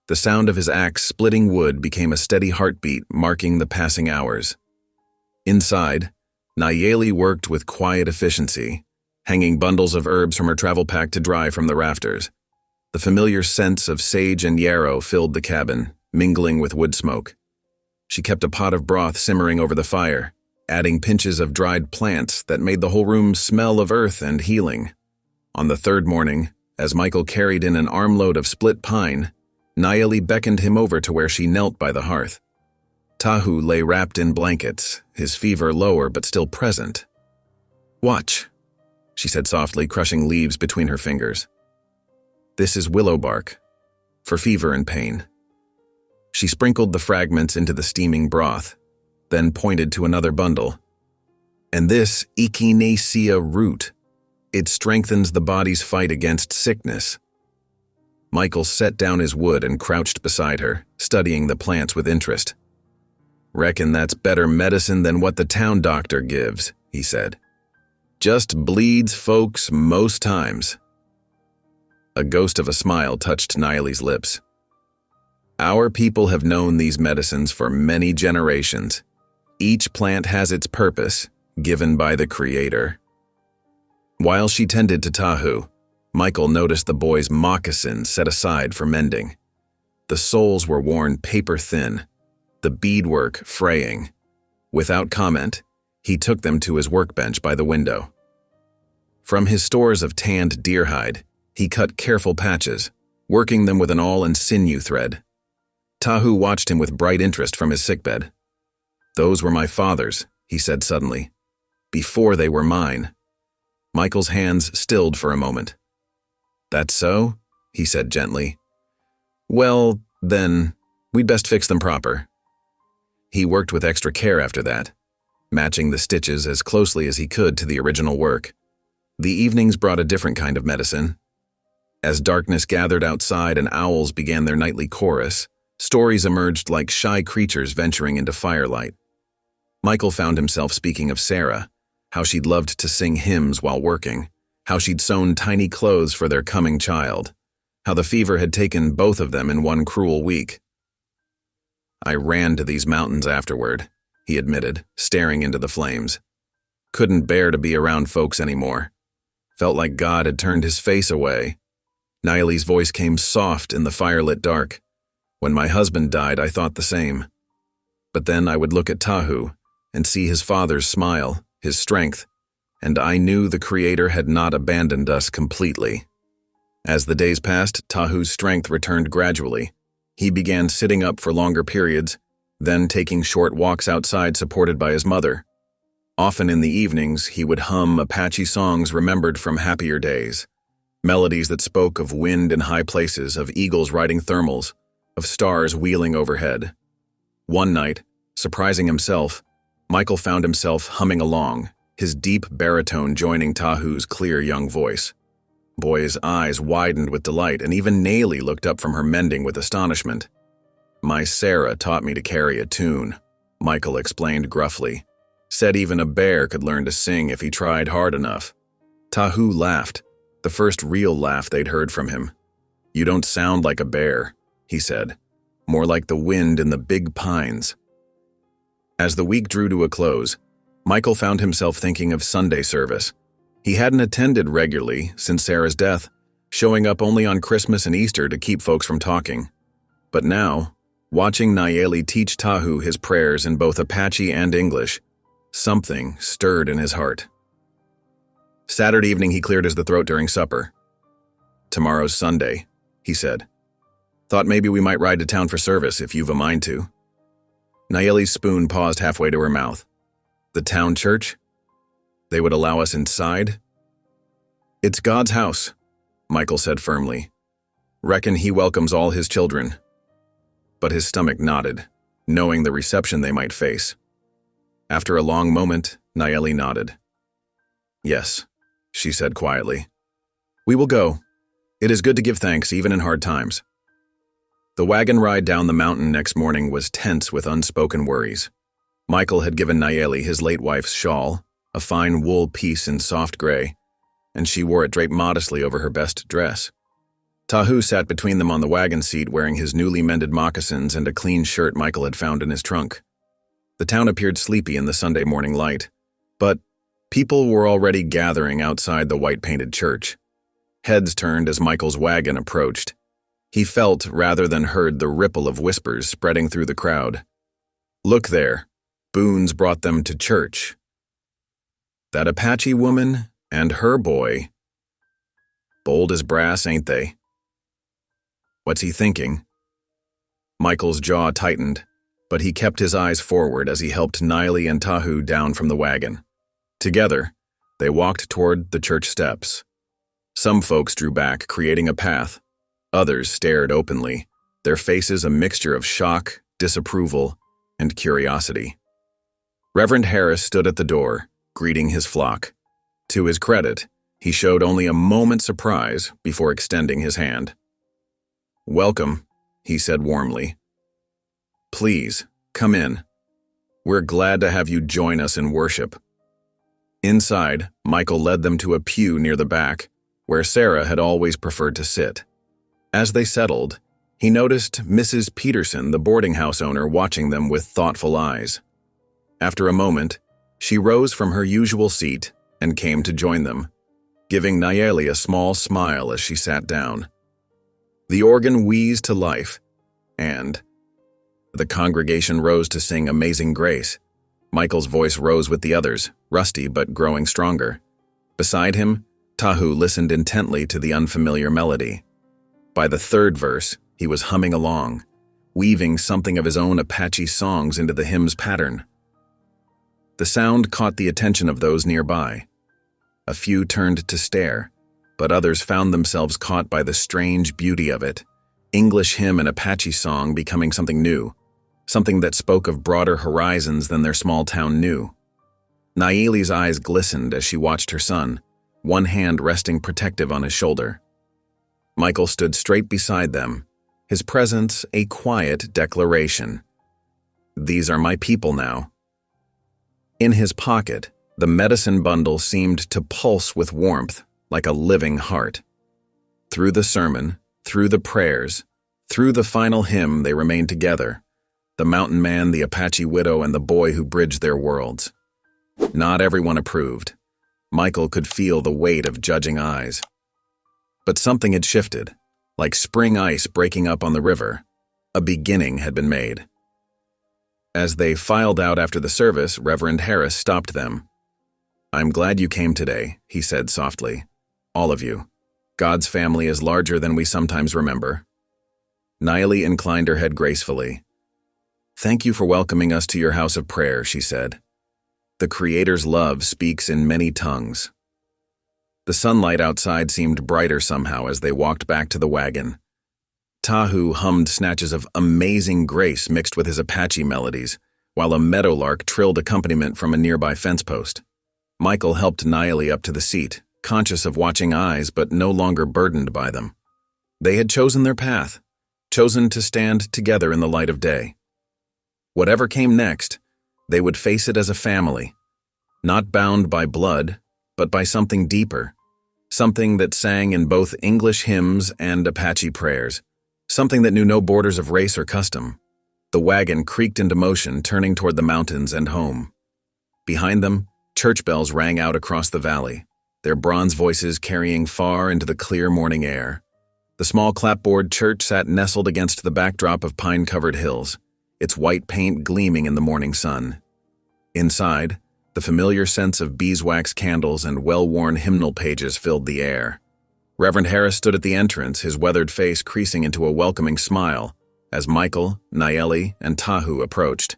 The sound of his axe splitting wood became a steady heartbeat marking the passing hours. Inside, Nayeli worked with quiet efficiency, hanging bundles of herbs from her travel pack to dry from the rafters. The familiar scents of sage and yarrow filled the cabin, mingling with wood smoke. She kept a pot of broth simmering over the fire, adding pinches of dried plants that made the whole room smell of earth and healing. On the 3rd morning, as Michael carried in an armload of split pine, Nayeli beckoned him over to where she knelt by the hearth. Tahu lay wrapped in blankets, his fever lower but still present. "Watch," she said softly, crushing leaves between her fingers. "This is willow bark, for fever and pain." She sprinkled the fragments into the steaming broth, then pointed to another bundle. "And this echinacea root. It strengthens the body's fight against sickness." Michael set down his wood and crouched beside her, studying the plants with interest. "Reckon that's better medicine than what the town doctor gives," he said. "Just bleeds folks most times." A ghost of a smile touched Nayeli's lips. "Our people have known these medicines for many generations. Each plant has its purpose, given by the Creator." While she tended to Tahu, Michael noticed the boy's moccasins set aside for mending. The soles were worn paper-thin, the beadwork fraying. Without comment, he took them to his workbench by the window. From his stores of tanned deer hide, he cut careful patches, working them with an awl-and-sinew thread. Tahu watched him with bright interest from his sickbed. "Those were my father's," he said suddenly, "before they were mine." Michael's hands stilled for a moment. "That's so?" he said gently. "Well, then, we'd best fix them proper." He worked with extra care after that, matching the stitches as closely as he could to the original work. The evenings brought a different kind of medicine. As darkness gathered outside and owls began their nightly chorus, stories emerged like shy creatures venturing into firelight. Michael found himself speaking of Sarah, how she'd loved to sing hymns while working, how she'd sewn tiny clothes for their coming child, how the fever had taken both of them in one cruel week. "I ran to these mountains afterward," he admitted, staring into the flames. "Couldn't bear to be around folks anymore. Felt like God had turned his face away." Nayeli's voice came soft in the firelit dark. "When my husband died, I thought the same. But then I would look at Tahu and see his father's smile, his strength, and I knew the Creator had not abandoned us completely." As the days passed, Tahu's strength returned gradually. He began sitting up for longer periods, then taking short walks outside supported by his mother. Often in the evenings, he would hum Apache songs remembered from happier days, melodies that spoke of wind in high places, of eagles riding thermals, of stars wheeling overhead. One night, surprising himself, Michael found himself humming along, his deep baritone joining Tahu's clear young voice. Boy's eyes widened with delight, and even Nayeli looked up from her mending with astonishment. "My Sarah taught me to carry a tune," Michael explained gruffly. "Said even a bear could learn to sing if he tried hard enough." Tahu laughed, the first real laugh they'd heard from him. "You don't sound like a bear," he said. "More like the wind in the big pines." As the week drew to a close, Michael found himself thinking of Sunday service. He hadn't attended regularly since Sarah's death, showing up only on Christmas and Easter to keep folks from talking. But now, watching Nayeli teach Tahu his prayers in both Apache and English, something stirred in his heart. Saturday evening he cleared his throat during supper. "Tomorrow's Sunday," he said. "Thought maybe we might ride to town for service if you've a mind to." Nayeli's spoon paused halfway to her mouth. "The town church? They would allow us inside?" "It's God's house," Michael said firmly. Reckon he welcomes all his children. But his stomach nodded, knowing the reception they might face. After a long moment, Nayeli nodded. Yes, she said quietly. We will go. It is good to give thanks even in hard times. The wagon ride down the mountain next morning was tense with unspoken worries. Michael had given Nayeli his late wife's shawl, a fine wool piece in soft gray, and she wore it draped modestly over her best dress. Tahu sat between them on the wagon seat wearing his newly mended moccasins and a clean shirt Michael had found in his trunk. The town appeared sleepy in the Sunday morning light, but people were already gathering outside the white-painted church. Heads turned as Michael's wagon approached. He felt rather than heard the ripple of whispers spreading through the crowd. Look there, Boone's brought them to church. That Apache woman and her boy. Bold as brass, ain't they? What's he thinking? Michael's jaw tightened, but he kept his eyes forward as he helped Nayeli and Tahu down from the wagon. Together, they walked toward the church steps. Some folks drew back, creating a path. Others stared openly, their faces a mixture of shock, disapproval, and curiosity. Reverend Harris stood at the door, greeting his flock. To his credit, he showed only a moment's surprise before extending his hand. Welcome, he said warmly. Please, come in. We're glad to have you join us in worship. Inside, Michael led them to a pew near the back, where Sarah had always preferred to sit. As they settled, he noticed Mrs. Peterson, the boarding house owner, watching them with thoughtful eyes. After a moment, she rose from her usual seat and came to join them, giving Nayeli a small smile as she sat down. The organ wheezed to life, and the congregation rose to sing Amazing Grace. Michael's voice rose with the others, rusty but growing stronger. Beside him, Tahu listened intently to the unfamiliar melody. By the third verse, he was humming along, weaving something of his own Apache songs into the hymn's pattern. The sound caught the attention of those nearby. A few turned to stare, but others found themselves caught by the strange beauty of it, English hymn and Apache song becoming something new, something that spoke of broader horizons than their small town knew. Nayeli's eyes glistened as she watched her son, one hand resting protective on his shoulder. Michael stood straight beside them, his presence a quiet declaration. These are my people now. In his pocket, the medicine bundle seemed to pulse with warmth, like a living heart. Through the sermon, through the prayers, through the final hymn, they remained together, the mountain man, the Apache widow, and the boy who bridged their worlds. Not everyone approved. Michael could feel the weight of judging eyes. But something had shifted, like spring ice breaking up on the river. A beginning had been made. As they filed out after the service, Reverend Harris stopped them. I'm glad you came today, he said softly. All of you. God's family is larger than we sometimes remember. Nayeli inclined her head gracefully. Thank you for welcoming us to your house of prayer, she said. The Creator's love speaks in many tongues. The sunlight outside seemed brighter somehow as they walked back to the wagon. Tahu hummed snatches of Amazing Grace mixed with his Apache melodies, while a meadowlark trilled accompaniment from a nearby fence post. Michael helped Nayeli up to the seat, conscious of watching eyes but no longer burdened by them. They had chosen their path, chosen to stand together in the light of day. Whatever came next, they would face it as a family, not bound by blood, but by something deeper, something that sang in both English hymns and Apache prayers, something that knew no borders of race or custom. The wagon creaked into motion, turning toward the mountains and home. Behind them, church bells rang out across the valley, their bronze voices carrying far into the clear morning air. The small clapboard church sat nestled against the backdrop of pine-covered hills, its white paint gleaming in the morning sun. Inside, the familiar sense of beeswax candles and well-worn hymnal pages filled the air. Reverend Harris stood at the entrance, his weathered face creasing into a welcoming smile, as Michael, Nayeli, and Tahu approached.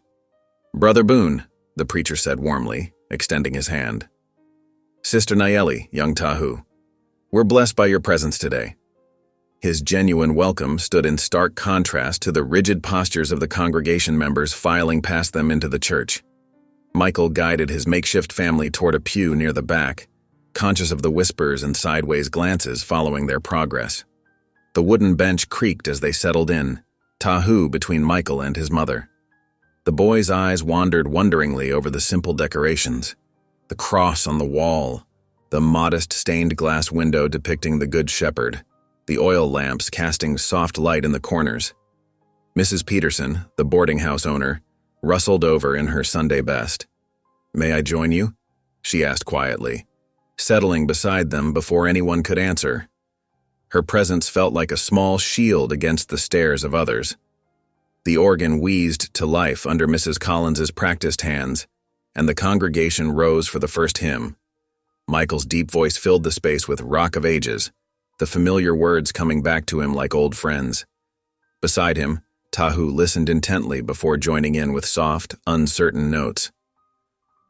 Brother Boone, the preacher said warmly, extending his hand. Sister Nayeli, young Tahu, we're blessed by your presence today. His genuine welcome stood in stark contrast to the rigid postures of the congregation members filing past them into the church. Michael guided his makeshift family toward a pew near the back, conscious of the whispers and sideways glances following their progress. The wooden bench creaked as they settled in, Tahu between Michael and his mother. The boy's eyes wandered wonderingly over the simple decorations, the cross on the wall, the modest stained glass window depicting the Good Shepherd, the oil lamps casting soft light in the corners. Mrs. Peterson, the boarding house owner, rustled over in her Sunday best. "May I join you?" she asked quietly, settling beside them before anyone could answer. Her presence felt like a small shield against the stares of others. The organ wheezed to life under Mrs. Collins's practiced hands, and the congregation rose for the first hymn. Michael's deep voice filled the space with Rock of Ages, the familiar words coming back to him like old friends. Beside him, Tahu listened intently before joining in with soft, uncertain notes.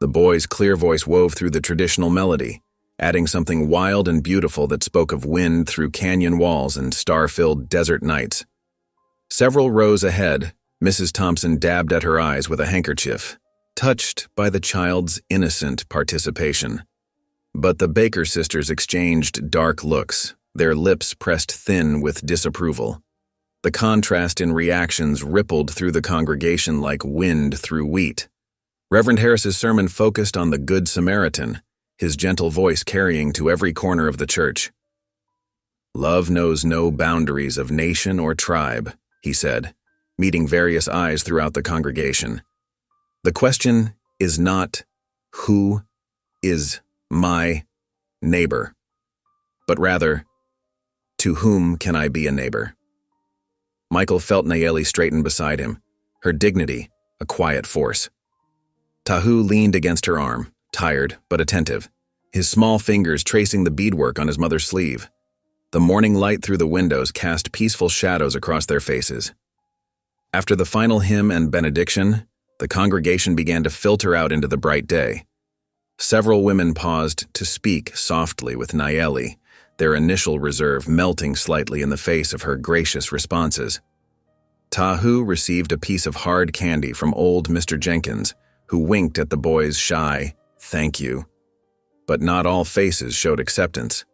The boy's clear voice wove through the traditional melody, adding something wild and beautiful that spoke of wind through canyon walls and star-filled desert nights. Several rows ahead, Mrs. Thompson dabbed at her eyes with a handkerchief, touched by the child's innocent participation. But the Baker sisters exchanged dark looks, their lips pressed thin with disapproval. The contrast in reactions rippled through the congregation like wind through wheat. Reverend Harris's sermon focused on the Good Samaritan, his gentle voice carrying to every corner of the church. "Love knows no boundaries of nation or tribe," he said, meeting various eyes throughout the congregation. "The question is not, who is my neighbor, but rather, to whom can I be a neighbor?" Michael felt Nayeli straighten beside him, her dignity a quiet force. Tahu leaned against her arm, tired but attentive, his small fingers tracing the beadwork on his mother's sleeve. The morning light through the windows cast peaceful shadows across their faces. After the final hymn and benediction, the congregation began to filter out into the bright day. Several women paused to speak softly with Nayeli, their initial reserve melting slightly in the face of her gracious responses. Tahu received a piece of hard candy from old Mr. Jenkins, who winked at the boy's shy, "Thank you." But not all faces showed acceptance.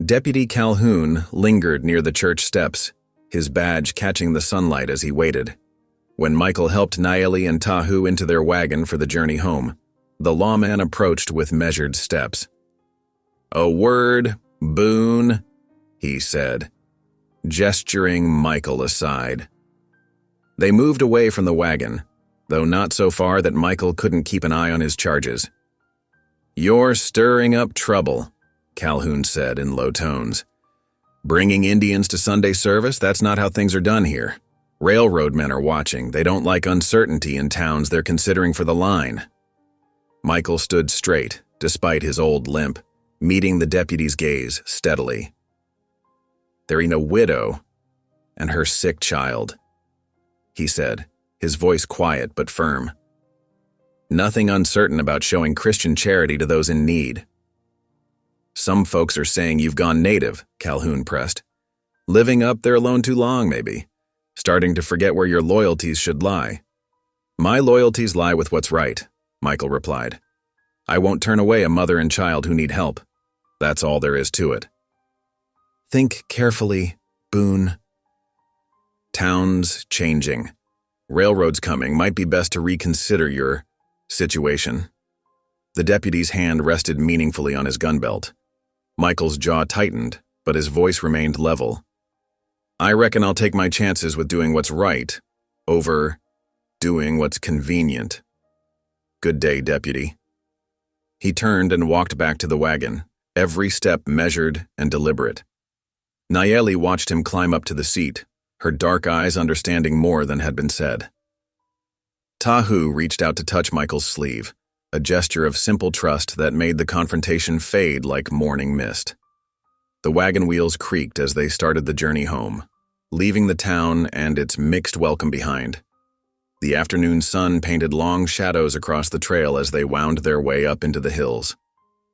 Deputy Calhoun lingered near the church steps, his badge catching the sunlight as he waited. When Michael helped Nayeli and Tahu into their wagon for the journey home, the lawman approached with measured steps. "A word, Boone," he said, gesturing Michael aside. They moved away from the wagon, though not so far that Michael couldn't keep an eye on his charges. "You're stirring up trouble," Calhoun said in low tones. "Bringing Indians to Sunday service, that's not how things are done here. Railroad men are watching. They don't like uncertainty in towns they're considering for the line." Michael stood straight, despite his old limp, meeting the deputy's gaze steadily. "There ain't a widow and her sick child," he said, his voice quiet but firm. "Nothing uncertain about showing Christian charity to those in need." "Some folks are saying you've gone native," Calhoun pressed. "Living up there alone too long, maybe. Starting to forget where your loyalties should lie." "My loyalties lie with what's right," Michael replied. "I won't turn away a mother and child who need help. That's all there is to it." "Think carefully, Boone." "Town's changing. Railroads coming. Might be best to reconsider your situation." The deputy's hand rested meaningfully on his gun belt. Michael's jaw tightened, but his voice remained level. "I reckon I'll take my chances with doing what's right over doing what's convenient. Good day, deputy." He turned and walked back to the wagon, every step measured and deliberate. Nayeli watched him climb up to the seat, her dark eyes understanding more than had been said. Tahu reached out to touch Michael's sleeve, a gesture of simple trust that made the confrontation fade like morning mist. The wagon wheels creaked as they started the journey home, leaving the town and its mixed welcome behind. The afternoon sun painted long shadows across the trail as they wound their way up into the hills.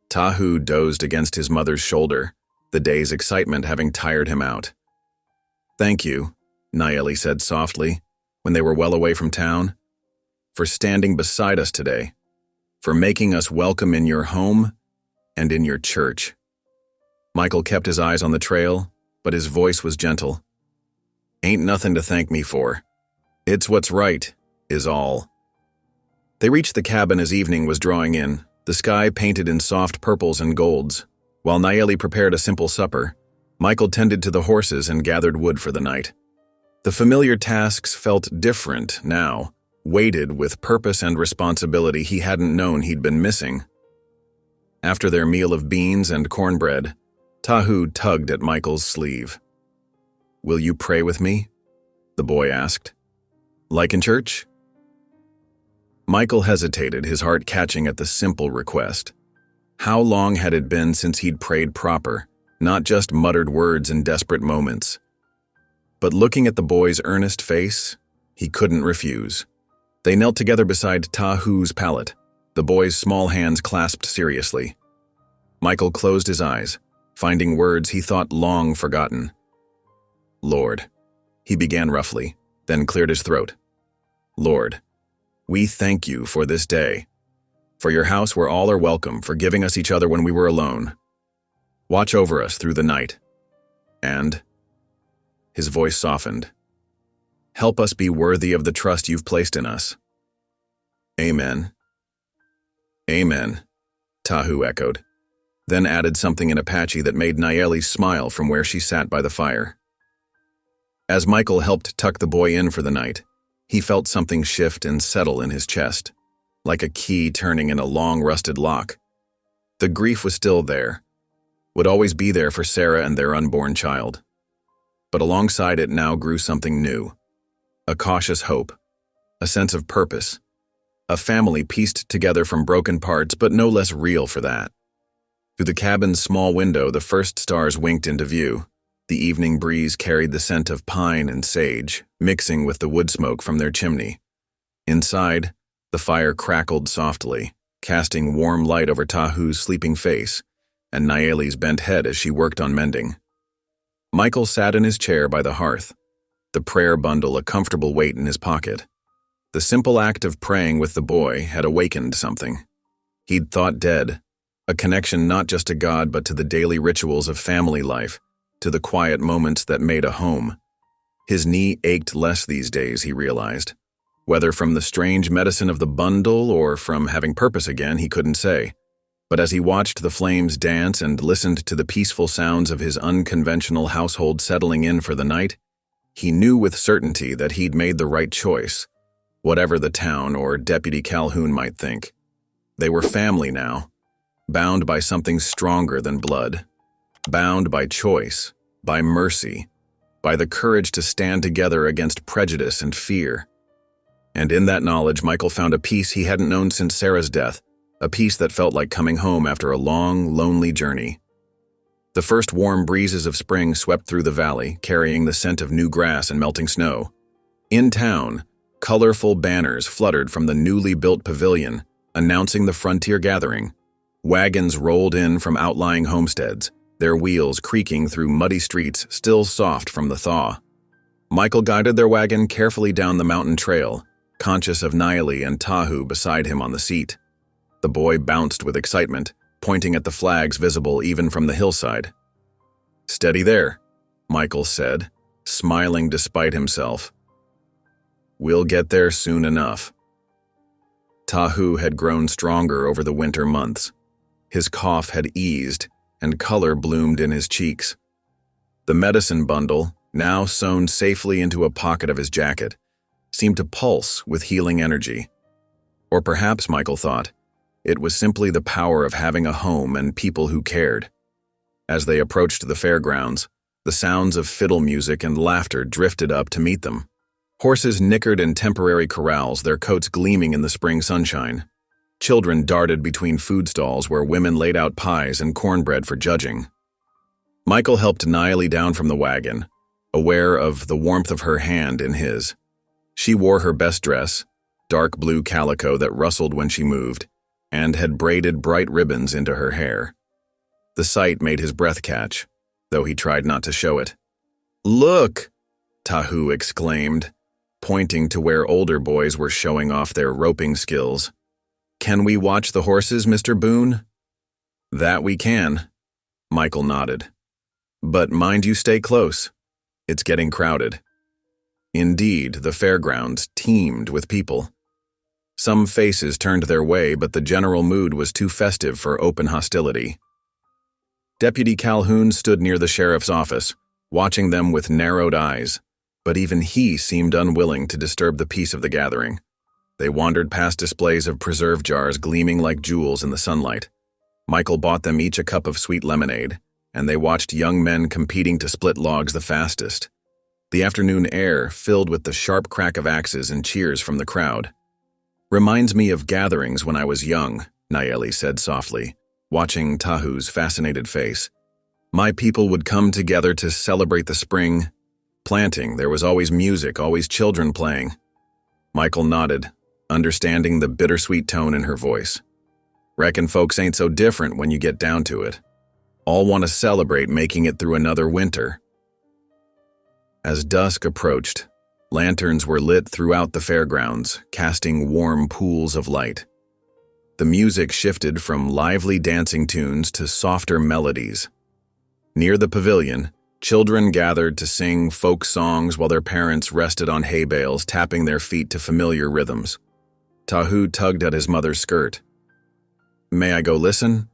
Tahu dozed against his mother's shoulder, the day's excitement having tired him out. "Thank you," Nayeli said softly, when they were well away from town, "for standing beside us today, for making us welcome in your home and in your church." Michael kept his eyes on the trail, but his voice was gentle. "Ain't nothing to thank me for. It's what's right, is all." They reached the cabin as evening was drawing in, the sky painted in soft purples and golds. While Nayeli prepared a simple supper, Michael tended to the horses and gathered wood for the night. The familiar tasks felt different now, weighted with purpose and responsibility he hadn't known he'd been missing. After their meal of beans and cornbread, Tahu tugged at Michael's sleeve. "Will you pray with me?" the boy asked. "Like in church?" Michael hesitated, his heart catching at the simple request. How long had it been since he'd prayed proper, not just muttered words in desperate moments? But looking at the boy's earnest face, he couldn't refuse. They knelt together beside Tahu's pallet, the boy's small hands clasped seriously. Michael closed his eyes, finding words he thought long forgotten. "Lord," he began roughly, then cleared his throat. "Lord, we thank you for this day, for your house where all are welcome, for giving us each other when we were alone. Watch over us through the night. And," his voice softened, "help us be worthy of the trust you've placed in us." "Amen." "Amen," Tahu echoed, then added something in Apache that made Nayeli smile from where she sat by the fire. As Michael helped tuck the boy in for the night, he felt something shift and settle in his chest, like a key turning in a long rusted lock. The grief was still there, would always be there for Sarah and their unborn child. But alongside it now grew something new, a cautious hope, a sense of purpose, a family pieced together from broken parts but no less real for that. Through the cabin's small window, the first stars winked into view. The evening breeze carried the scent of pine and sage, mixing with the wood smoke from their chimney. Inside, the fire crackled softly, casting warm light over Tahu's sleeping face and Nayeli's bent head as she worked on mending. Michael sat in his chair by the hearth, the prayer bundle a comfortable weight in his pocket. The simple act of praying with the boy had awakened something. He'd thought dead, a connection not just to God but to the daily rituals of family life, to the quiet moments that made a home. His knee ached less these days, he realized. Whether from the strange medicine of the bundle or from having purpose again, he couldn't say. But as he watched the flames dance and listened to the peaceful sounds of his unconventional household settling in for the night, he knew with certainty that he'd made the right choice, whatever the town or Deputy Calhoun might think. They were family now, bound by something stronger than blood, bound by choice, by mercy, by the courage to stand together against prejudice and fear. And in that knowledge, Michael found a peace he hadn't known since Sarah's death, a peace that felt like coming home after a long, lonely journey. The first warm breezes of spring swept through the valley, carrying the scent of new grass and melting snow. In town, colorful banners fluttered from the newly built pavilion, announcing the frontier gathering. Wagons rolled in from outlying homesteads, their wheels creaking through muddy streets still soft from the thaw. Michael guided their wagon carefully down the mountain trail, conscious of Nayeli and Tahu beside him on the seat. The boy bounced with excitement, pointing at the flags visible even from the hillside. "Steady there," Michael said, smiling despite himself. "We'll get there soon enough." Tahu had grown stronger over the winter months. His cough had eased, and color bloomed in his cheeks. The medicine bundle, now sewn safely into a pocket of his jacket, seemed to pulse with healing energy. Or perhaps, Michael thought, it was simply the power of having a home and people who cared. As they approached the fairgrounds, the sounds of fiddle music and laughter drifted up to meet them. Horses nickered in temporary corrals, their coats gleaming in the spring sunshine. Children darted between food stalls where women laid out pies and cornbread for judging. Michael helped Nayeli down from the wagon, aware of the warmth of her hand in his. She wore her best dress, dark blue calico that rustled when she moved, and had braided bright ribbons into her hair. The sight made his breath catch, though he tried not to show it. "Look!" Tahu exclaimed, pointing to where older boys were showing off their roping skills. "Can we watch the horses, Mr. Boone?" "That we can," Michael nodded. "But mind you stay close. It's getting crowded." Indeed, the fairgrounds teemed with people. Some faces turned their way, but the general mood was too festive for open hostility. Deputy Calhoun stood near the sheriff's office, watching them with narrowed eyes, but even he seemed unwilling to disturb the peace of the gathering. They wandered past displays of preserve jars gleaming like jewels in the sunlight. Michael bought them each a cup of sweet lemonade, and they watched young men competing to split logs the fastest. The afternoon air filled with the sharp crack of axes and cheers from the crowd. "Reminds me of gatherings when I was young," Nayeli said softly, watching Tahu's fascinated face. "My people would come together to celebrate the spring planting. There was always music, always children playing." Michael nodded, understanding the bittersweet tone in her voice. "Reckon folks ain't so different when you get down to it. All want to celebrate making it through another winter." As dusk approached, lanterns were lit throughout the fairgrounds, casting warm pools of light. The music shifted from lively dancing tunes to softer melodies. Near the pavilion, children gathered to sing folk songs while their parents rested on hay bales, tapping their feet to familiar rhythms. Tahu tugged at his mother's skirt. "May I go listen?"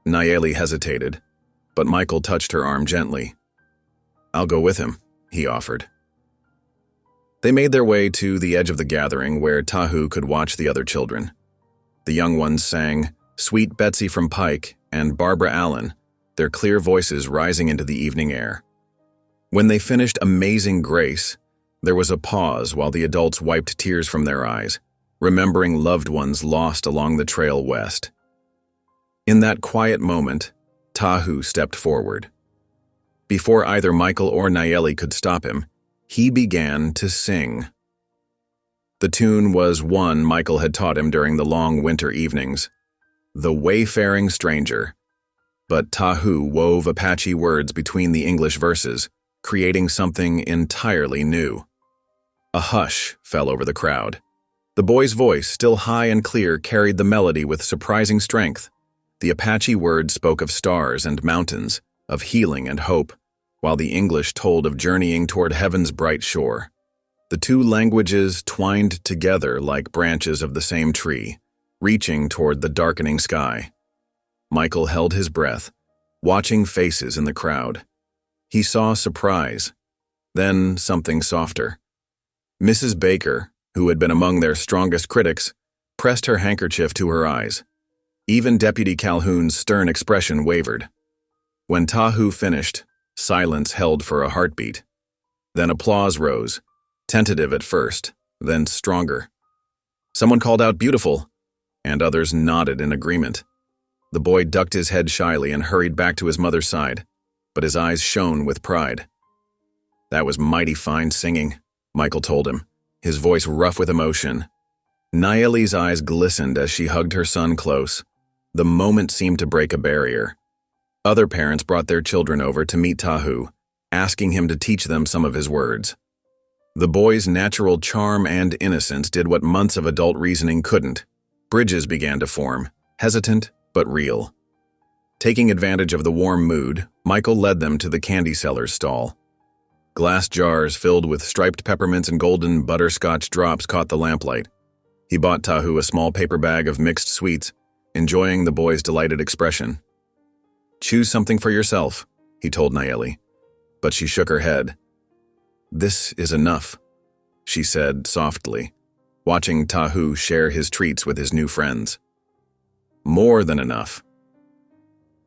Nayeli hesitated, but Michael touched her arm gently. "I'll go with him," he offered. They made their way to the edge of the gathering where Tahu could watch the other children. The young ones sang "Sweet Betsy from Pike" and "Barbara Allen," their clear voices rising into the evening air. When they finished "Amazing Grace," there was a pause while the adults wiped tears from their eyes, remembering loved ones lost along the trail west. In that quiet moment, Tahu stepped forward. Before either Michael or Nayeli could stop him, he began to sing. The tune was one Michael had taught him during the long winter evenings, "The Wayfaring Stranger," but Tahu wove Apache words between the English verses, creating something entirely new. A hush fell over the crowd. The boy's voice, still high and clear, carried the melody with surprising strength. The Apache words spoke of stars and mountains, of healing and hope, while the English told of journeying toward heaven's bright shore. The two languages twined together like branches of the same tree, reaching toward the darkening sky. Michael held his breath, watching faces in the crowd. He saw surprise, then something softer. Mrs. Baker, who had been among their strongest critics, pressed her handkerchief to her eyes. Even Deputy Calhoun's stern expression wavered. When Tahu finished, silence held for a heartbeat. Then applause rose, tentative at first, then stronger. Someone called out "beautiful," and others nodded in agreement. The boy ducked his head shyly and hurried back to his mother's side, but his eyes shone with pride. "That was mighty fine singing," Michael told him, his voice rough with emotion. Nayeli's eyes glistened as she hugged her son close. The moment seemed to break a barrier. Other parents brought their children over to meet Tahu, asking him to teach them some of his words. The boy's natural charm and innocence did what months of adult reasoning couldn't. Bridges began to form, hesitant but real. Taking advantage of the warm mood, Michael led them to the candy seller's stall. Glass jars filled with striped peppermints and golden butterscotch drops caught the lamplight. He bought Tahu a small paper bag of mixed sweets, enjoying the boy's delighted expression. "Choose something for yourself," he told Nayeli, but she shook her head. "This is enough," she said softly, watching Tahu share his treats with his new friends. "More than enough."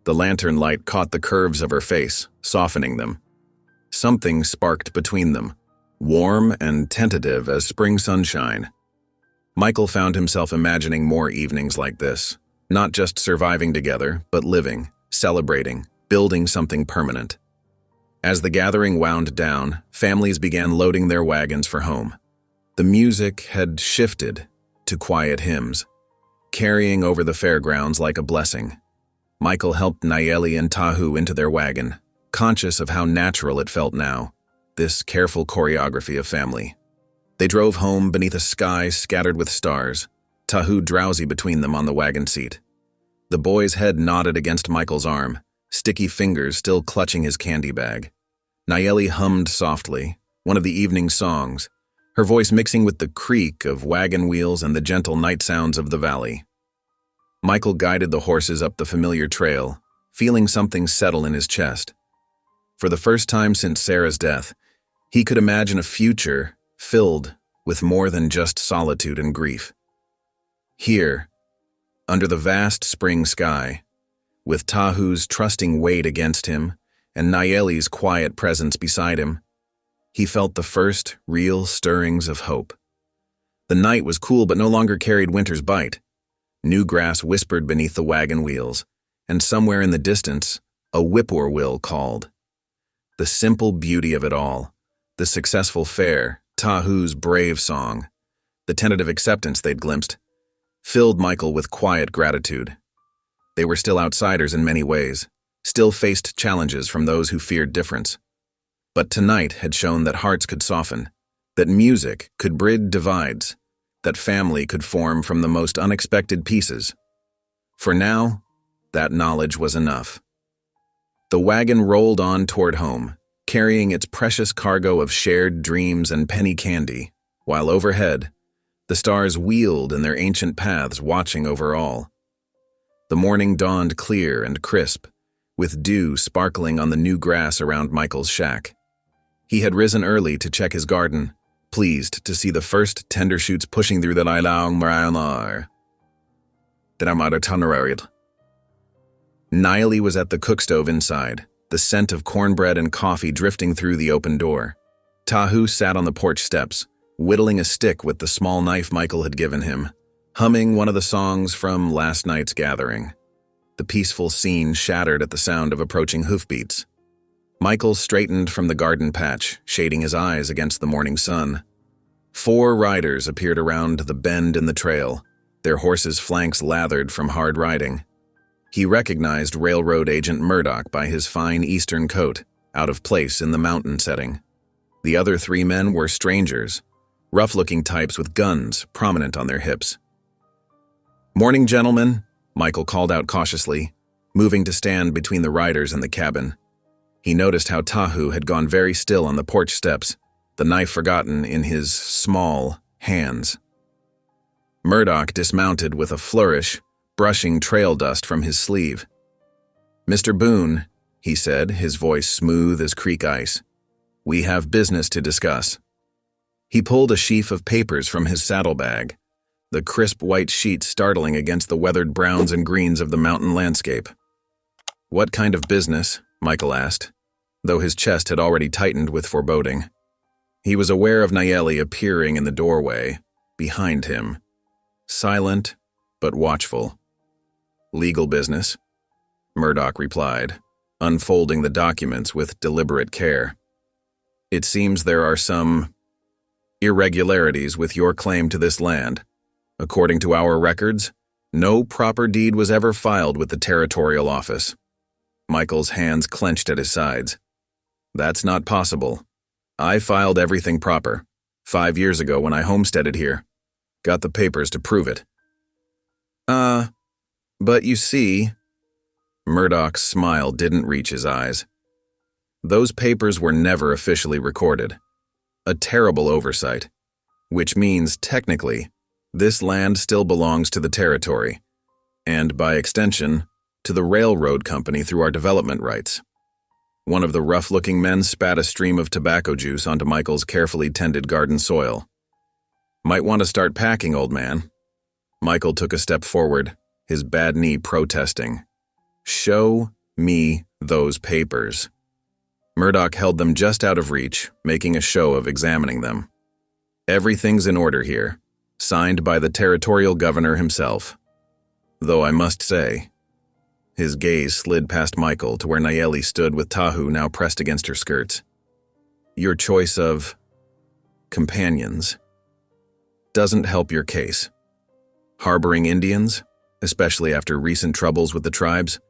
The lantern light caught the curves of her face, softening them. Something sparked between them, warm and tentative as spring sunshine. Michael found himself imagining more evenings like this, not just surviving together, but living, celebrating, building something permanent. As the gathering wound down, families began loading their wagons for home. The music had shifted to quiet hymns, carrying over the fairgrounds like a blessing. Michael helped Nayeli and Tahu into their wagon, conscious of how natural it felt now, this careful choreography of family. They drove home beneath a sky scattered with stars, Tahu drowsy between them on the wagon seat. The boy's head nodded against Michael's arm, sticky fingers still clutching his candy bag. Nayeli hummed softly, one of the evening songs, her voice mixing with the creak of wagon wheels and the gentle night sounds of the valley. Michael guided the horses up the familiar trail, feeling something settle in his chest. For the first time since Sarah's death, he could imagine a future filled with more than just solitude and grief. Here, under the vast spring sky, with Tahu's trusting weight against him and Nayeli's quiet presence beside him, he felt the first real stirrings of hope. The night was cool but no longer carried winter's bite. New grass whispered beneath the wagon wheels, and somewhere in the distance, a whippoorwill called. The simple beauty of it all, the successful fare, Tahu's brave song, the tentative acceptance they'd glimpsed, filled Michael with quiet gratitude. They were still outsiders in many ways, still faced challenges from those who feared difference. But tonight had shown that hearts could soften, that music could bridge divides, that family could form from the most unexpected pieces. For now, that knowledge was enough. The wagon rolled on toward home, carrying its precious cargo of shared dreams and penny candy, while overhead, the stars wheeled in their ancient paths watching over all. The morning dawned clear and crisp, with dew sparkling on the new grass around Michael's shack. He had risen early to check his garden, pleased to see the first tender shoots pushing through the Nayeli was at the cookstove inside, the scent of cornbread and coffee drifting through the open door. Tahu sat on the porch steps, whittling a stick with the small knife Michael had given him, humming one of the songs from last night's gathering. The peaceful scene shattered at the sound of approaching hoofbeats. Michael straightened from the garden patch, shading his eyes against the morning sun. 4 riders appeared around the bend in the trail, their horses' flanks lathered from hard riding. He recognized railroad agent Murdoch by his fine eastern coat, out of place in the mountain setting. The other 3 men were strangers, rough-looking types with guns prominent on their hips. "Morning, gentlemen," Michael called out cautiously, moving to stand between the riders and the cabin. He noticed how Tahu had gone very still on the porch steps, the knife forgotten in his small hands. Murdoch dismounted with a flourish, brushing trail dust from his sleeve. "Mr. Boone," he said, his voice smooth as creek ice, "we have business to discuss." He pulled a sheaf of papers from his saddlebag, the crisp white sheet startling against the weathered browns and greens of the mountain landscape. "What kind of business?" Michael asked, though his chest had already tightened with foreboding. He was aware of Nayeli appearing in the doorway, behind him, silent but watchful. "Legal business," Murdoch replied, unfolding the documents with deliberate care. "It seems there are some irregularities with your claim to this land. According to our records, no proper deed was ever filed with the territorial office." Michael's hands clenched at his sides. "That's not possible. I filed everything proper, 5 years ago when I homesteaded here. Got the papers to prove it." But you see," Murdoch's smile didn't reach his eyes. "Those papers were never officially recorded. A terrible oversight, which means, technically, this land still belongs to the territory, and by extension, to the railroad company through our development rights." One of the rough-looking men spat a stream of tobacco juice onto Michael's carefully tended garden soil. "Might want to start packing, old man." Michael took a step forward, his bad knee protesting. "Show me those papers." Murdoch held them just out of reach, making a show of examining them. "Everything's in order here, signed by the territorial governor himself. Though I must say," his gaze slid past Michael to where Nayeli stood with Tahu now pressed against her skirts, "your choice of companions doesn't help your case. Harboring Indians, especially after recent troubles with the tribes,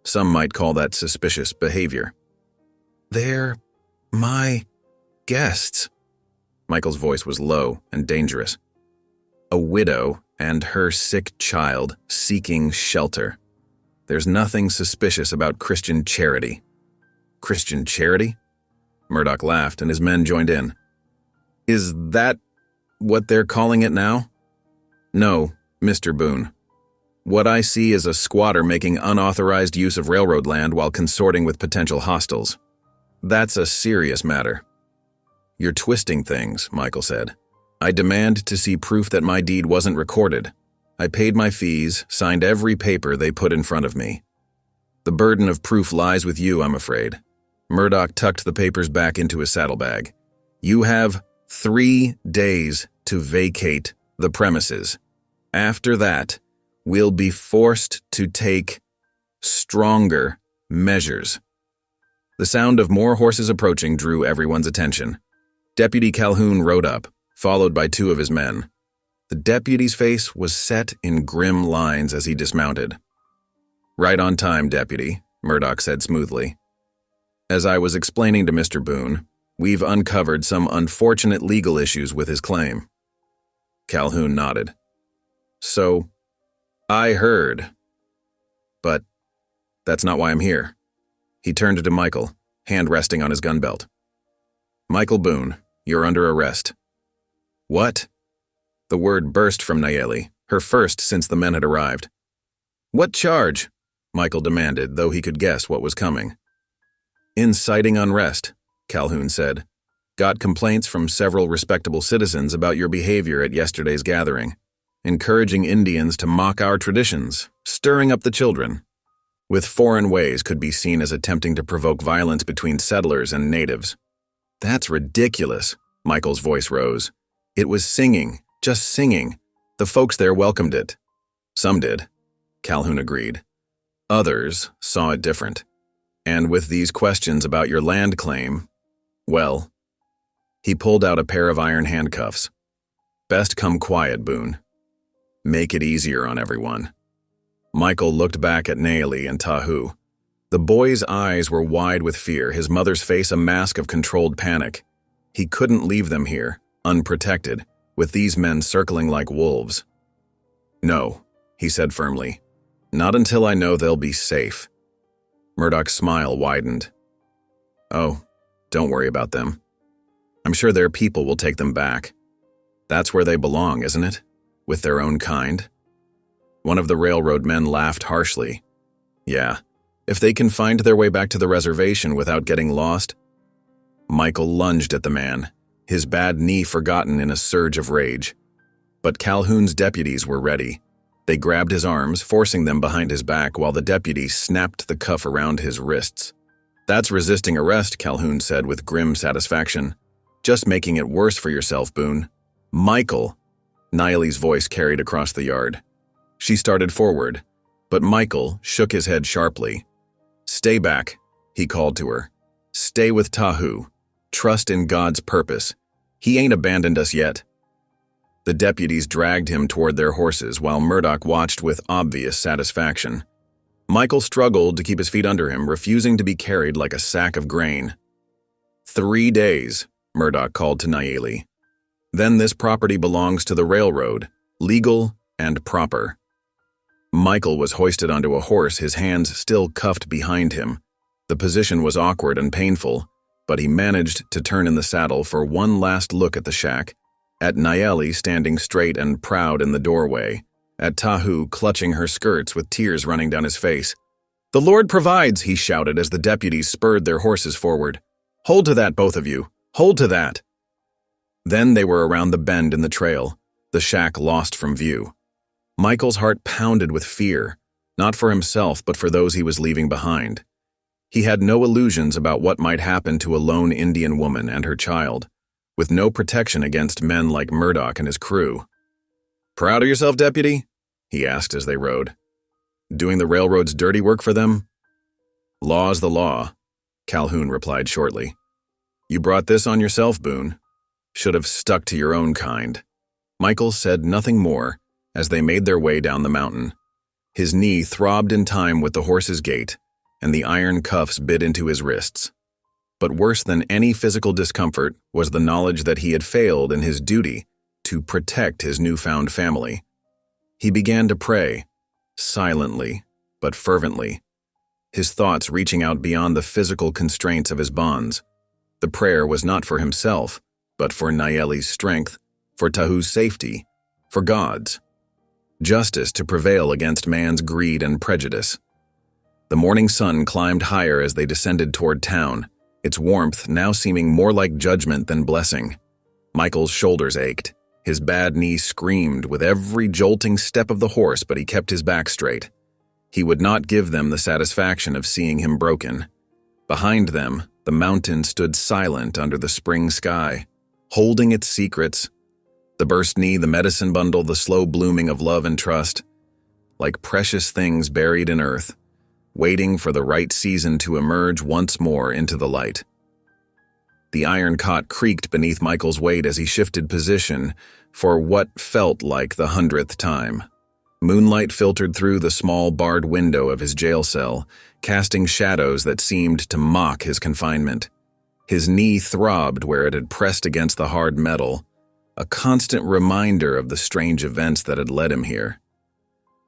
some might call that suspicious behavior." They're my guests. Michael's voice was low and dangerous. A widow and her sick child seeking shelter. There's nothing suspicious about Christian charity. Christian charity? Murdoch laughed and his men joined in. Is that what they're calling it now? No, Mr. Boone. What I see is a squatter making unauthorized use of railroad land while consorting with potential hostiles. That's a serious matter. You're twisting things, Michael said. I demand to see proof that my deed wasn't recorded. I paid my fees, signed every paper they put in front of me. The burden of proof lies with you, I'm afraid. Murdoch tucked the papers back into his saddlebag. You have 3 days to vacate the premises. After that, we'll be forced to take stronger measures. The sound of more horses approaching drew everyone's attention. Deputy Calhoun rode up, followed by 2 of his men. The deputy's face was set in grim lines as he dismounted. Right on time, Deputy, Murdoch said smoothly. As I was explaining to Mr. Boone, we've uncovered some unfortunate legal issues with his claim. Calhoun nodded. So, I heard. But that's not why I'm here. He turned to Michael, hand resting on his gun belt. Michael Boone, you're under arrest. What? The word burst from Nayeli, her first since the men had arrived. What charge? Michael demanded, though he could guess what was coming. Inciting unrest, Calhoun said. Got complaints from several respectable citizens about your behavior at yesterday's gathering, encouraging Indians to mock our traditions, stirring up the children. With foreign ways could be seen as attempting to provoke violence between settlers and natives. That's ridiculous, Michael's voice rose. It was singing, just singing. The folks there welcomed it. Some did, Calhoun agreed. Others saw it different. And with these questions about your land claim, well, he pulled out a pair of iron handcuffs. Best come quiet, Boone. Make it easier on everyone. Michael looked back at Nayeli and Tahu. The boy's eyes were wide with fear, his mother's face a mask of controlled panic. He couldn't leave them here, unprotected, with these men circling like wolves. No, he said firmly. Not until I know they'll be safe. Murdoch's smile widened. Oh, don't worry about them. I'm sure their people will take them back. That's where they belong, isn't it? With their own kind? One of the railroad men laughed harshly. Yeah, if they can find their way back to the reservation without getting lost. Michael lunged at the man, his bad knee forgotten in a surge of rage. But Calhoun's deputies were ready. They grabbed his arms, forcing them behind his back while the deputy snapped the cuff around his wrists. That's resisting arrest, Calhoun said with grim satisfaction. Just making it worse for yourself, Boone. Michael! Nayeli's voice carried across the yard. She started forward, but Michael shook his head sharply. Stay back, he called to her. Stay with Tahu. Trust in God's purpose. He ain't abandoned us yet. The deputies dragged him toward their horses while Murdoch watched with obvious satisfaction. Michael struggled to keep his feet under him, refusing to be carried like a sack of grain. 3 days, Murdoch called to Nayeli. Then this property belongs to the railroad, legal and proper. Michael was hoisted onto a horse, his hands still cuffed behind him. The position was awkward and painful, but he managed to turn in the saddle for one last look at the shack, at Nayeli standing straight and proud in the doorway, at Tahu clutching her skirts with tears running down his face. The Lord provides, he shouted as the deputies spurred their horses forward. Hold to that, both of you. Hold to that. Then they were around the bend in the trail, the shack lost from view. Michael's heart pounded with fear, not for himself but for those he was leaving behind. He had no illusions about what might happen to a lone Indian woman and her child, with no protection against men like Murdoch and his crew. Proud of yourself, Deputy? He asked as they rode. Doing the railroad's dirty work for them? Law's the law, Calhoun replied shortly. You brought this on yourself, Boone. Should have stuck to your own kind. Michael said nothing more as they made their way down the mountain. His knee throbbed in time with the horse's gait, and the iron cuffs bit into his wrists. But worse than any physical discomfort was the knowledge that he had failed in his duty to protect his newfound family. He began to pray, silently but fervently, his thoughts reaching out beyond the physical constraints of his bonds. The prayer was not for himself, but for Nayeli's strength, for Tahu's safety, for God's justice to prevail against man's greed and prejudice. The morning sun climbed higher as they descended toward town, its warmth now seeming more like judgment than blessing. Michael's shoulders ached. His bad knee screamed with every jolting step of the horse, but he kept his back straight. He would not give them the satisfaction of seeing him broken. Behind them, the mountain stood silent under the spring sky, holding its secrets, the burst knee, the medicine bundle, the slow blooming of love and trust, like precious things buried in earth, waiting for the right season to emerge once more into the light. The iron cot creaked beneath Michael's weight as he shifted position for what felt like the 100th time. Moonlight filtered through the small barred window of his jail cell, casting shadows that seemed to mock his confinement. His knee throbbed where it had pressed against the hard metal, a constant reminder of the strange events that had led him here.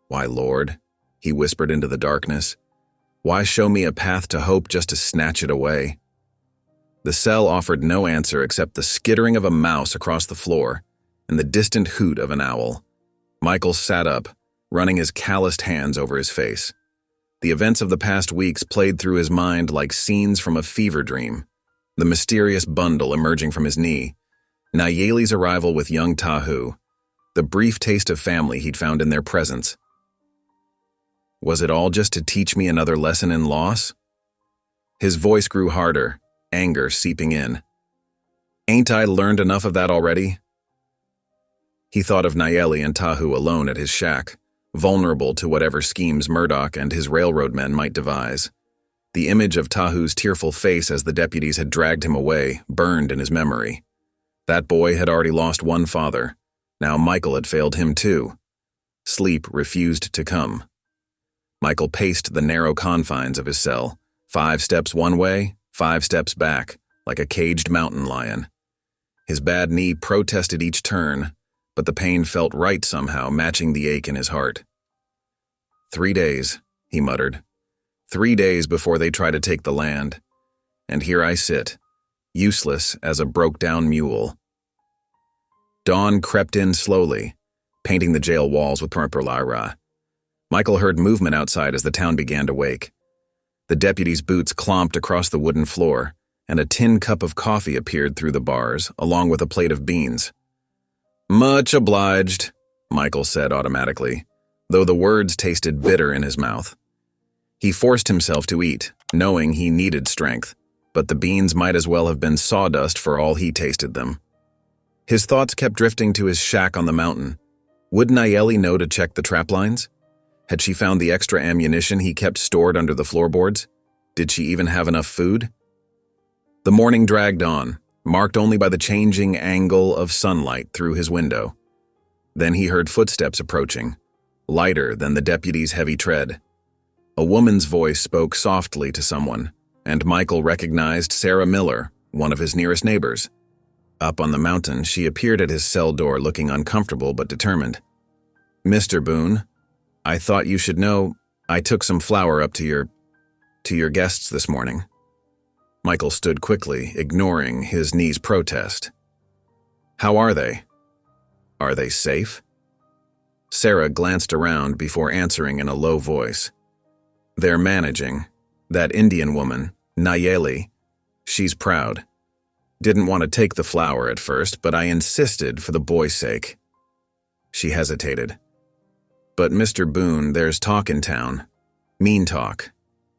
"Why, Lord," he whispered into the darkness, "why show me a path to hope just to snatch it away?" The cell offered no answer except the skittering of a mouse across the floor and the distant hoot of an owl. Michael sat up, running his calloused hands over his face. The events of the past weeks played through his mind like scenes from a fever dream. The mysterious bundle emerging from his knee, Nayeli's arrival with young Tahu, the brief taste of family he'd found in their presence. Was it all just to teach me another lesson in loss? His voice grew harder, anger seeping in. Ain't I learned enough of that already? He thought of Nayeli and Tahu alone at his shack, vulnerable to whatever schemes Murdoch and his railroad men might devise. The image of Tahu's tearful face as the deputies had dragged him away burned in his memory. That boy had already lost one father. Now Michael had failed him too. Sleep refused to come. Michael paced the narrow confines of his cell, 5 steps one way, 5 steps back, like a caged mountain lion. His bad knee protested each turn, but the pain felt right somehow, matching the ache in his heart. 3 days, he muttered. 3 days before they try to take the land. And here I sit, useless as a broke-down mule. Dawn crept in slowly, painting the jail walls with purple. Michael heard movement outside as the town began to wake. The deputies' boots clomped across the wooden floor, and a tin cup of coffee appeared through the bars, along with a plate of beans. "Much obliged," Michael said automatically, though the words tasted bitter in his mouth. He forced himself to eat, knowing he needed strength, but the beans might as well have been sawdust for all he tasted them. His thoughts kept drifting to his shack on the mountain. Would Nayeli know to check the trap lines? Had she found the extra ammunition he kept stored under the floorboards? Did she even have enough food? The morning dragged on, marked only by the changing angle of sunlight through his window. Then he heard footsteps approaching, lighter than the deputy's heavy tread. A woman's voice spoke softly to someone, and Michael recognized Sarah Miller, one of his nearest neighbors. Up on the mountain, she appeared at his cell door looking uncomfortable but determined. "Mr. Boone, I thought you should know I took some flour up to your guests this morning." Michael stood quickly, ignoring his knee's protest. "How are they? Are they safe?" Sarah glanced around before answering in a low voice. "They're managing. That Indian woman, Nayeli, she's proud. Didn't want to take the flour at first, but I insisted for the boy's sake." She hesitated. "But Mr. Boone, there's talk in town. Mean talk.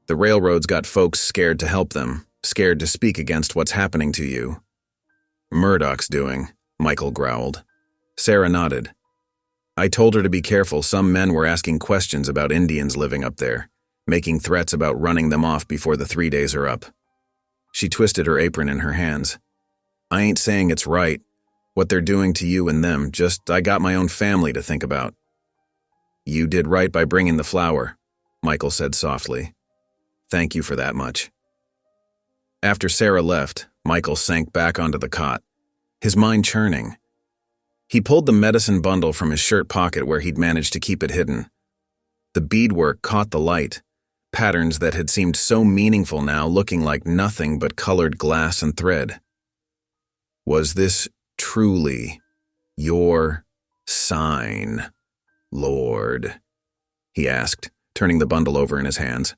The railroad's got folks scared to help them, scared to speak against what's happening to you." "Murdoch's doing," Michael growled. Sarah nodded. "I told her to be careful. Some men were asking questions about Indians living up there, making threats about running them off before the 3 days are up." She twisted her apron in her hands. "I ain't saying it's right, what they're doing to you and them, just I got my own family to think about." "You did right by bringing the flour," Michael said softly. "Thank you for that much." After Sarah left, Michael sank back onto the cot, his mind churning. He pulled the medicine bundle from his shirt pocket where he'd managed to keep it hidden. The beadwork caught the light, patterns that had seemed so meaningful now looking like nothing but colored glass and thread. Was this truly your sign, Lord? He asked, turning the bundle over in his hands.